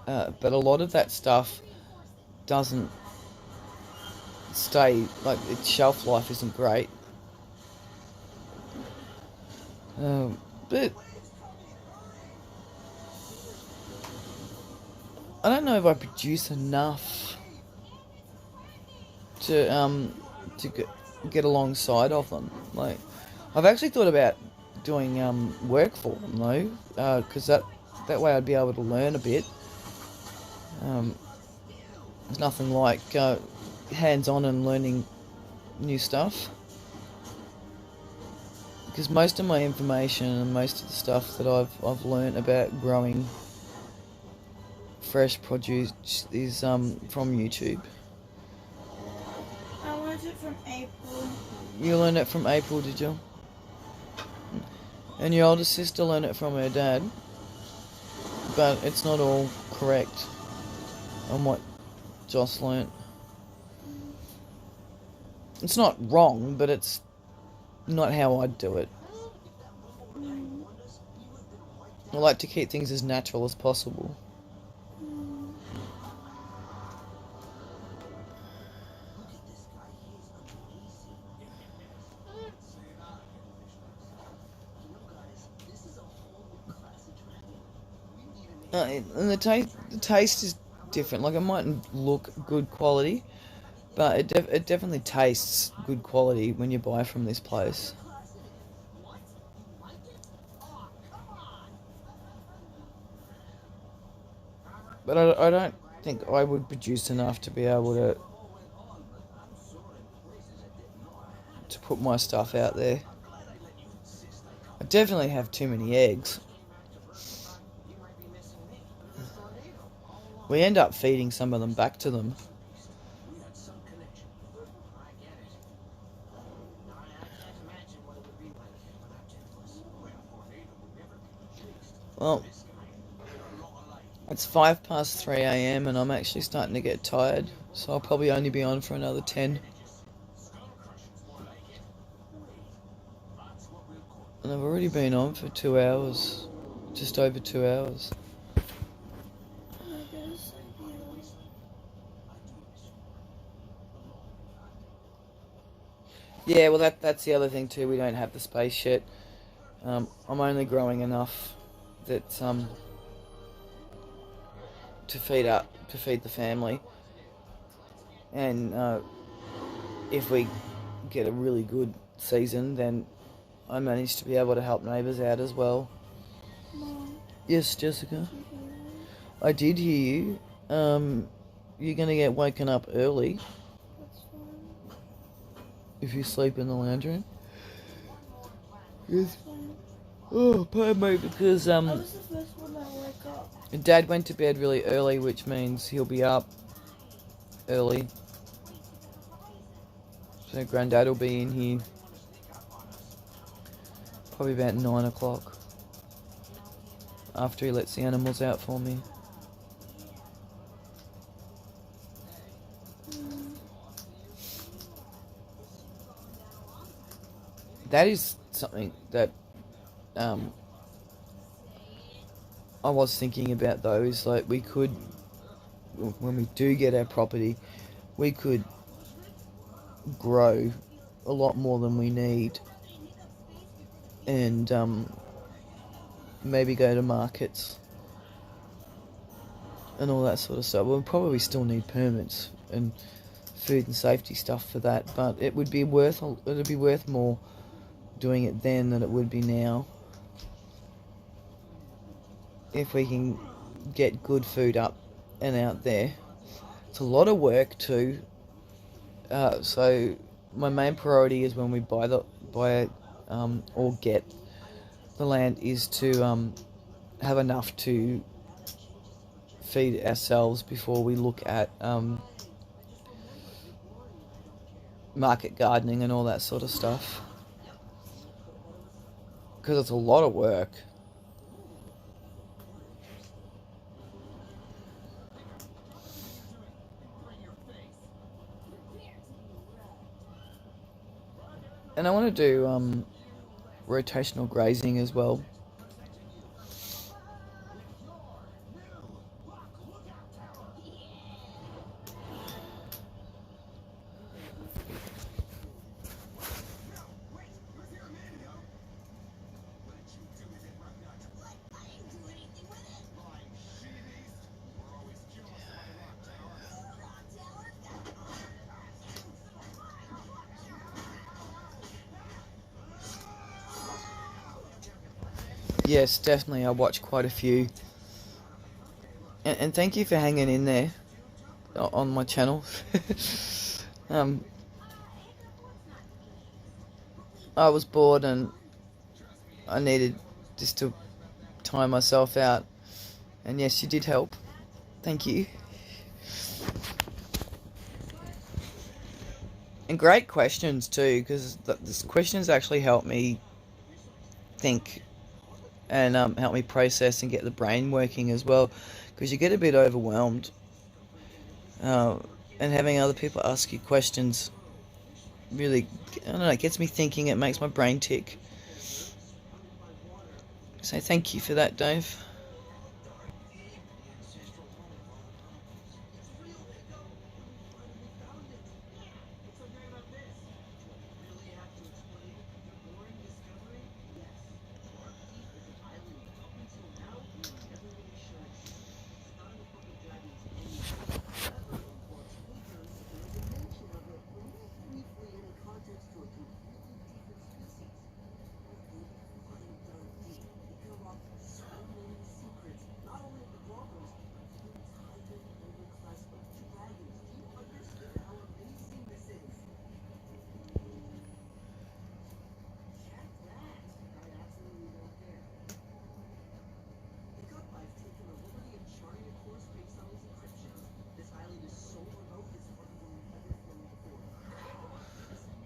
But a lot of that stuff doesn't stay, like its shelf life isn't great. But I don't know if I produce enough to get alongside of them. Like, I've actually thought about doing work for them though, because that way I'd be able to learn a bit. There's nothing like hands-on and learning new stuff, because most of my information and most of the stuff that I've learned about growing fresh produce is from YouTube. I learned it from April. You learned it from April, did you? And your older sister learned it from her dad, but it's not all correct on what Joss learnt. It's not wrong, but it's not how I'd do it. I like to keep things as natural as possible. And the taste is different. Like, it mightn't look good quality, but it definitely tastes good quality when you buy from this place. But I don't think I would produce enough to be able to put my stuff out there. I definitely have too many eggs. We end up feeding some of them back to them. Well, it's 3:05 a.m. and I'm actually starting to get tired, so I'll probably only be on for another 10. And I've already been on for 2 hours, just over 2 hours. Yeah, well that's the other thing too, we don't have the space yet. I'm only growing enough that to feed the family, and if we get a really good season, then I manage to be able to help neighbours out as well. Mom. Yes, Jessica. I did hear you. You're gonna get woken up early That's fine. if you sleep in the lounge room. Yes. That's fine. Oh, pardon me, because I was the first one that woke up. Dad went to bed really early, which means he'll be up early. So Granddad will be in here probably about 9 o'clock after he lets the animals out for me. That is something that I was thinking about though, is like we could, when we do get our property, we could grow a lot more than we need, and maybe go to markets and all that sort of stuff. We'll probably still need permits and food and safety stuff for that, but it would be worth more doing it then than it would be now, if we can get good food up and out there. It's a lot of work too, so my main priority is when we buy or get the land is to have enough to feed ourselves before we look at market gardening and all that sort of stuff, because it's a lot of work. And I want to do rotational grazing as well. Yes, definitely. I watch quite a few. And thank you for hanging in there on my channel. I was bored and I needed just to tire myself out. And yes, you did help. Thank you. And great questions too, because the questions actually helped me think and help me process and get the brain working as well, because you get a bit overwhelmed, and having other people ask you questions really, I don't know, it gets me thinking. It makes my brain tick. So thank you for that, Dave.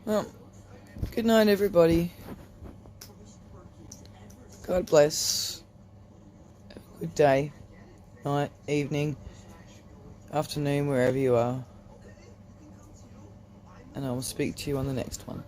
Well, good night, everybody. God bless. Have a good day, night, evening, afternoon, wherever you are. And I will speak to you on the next one.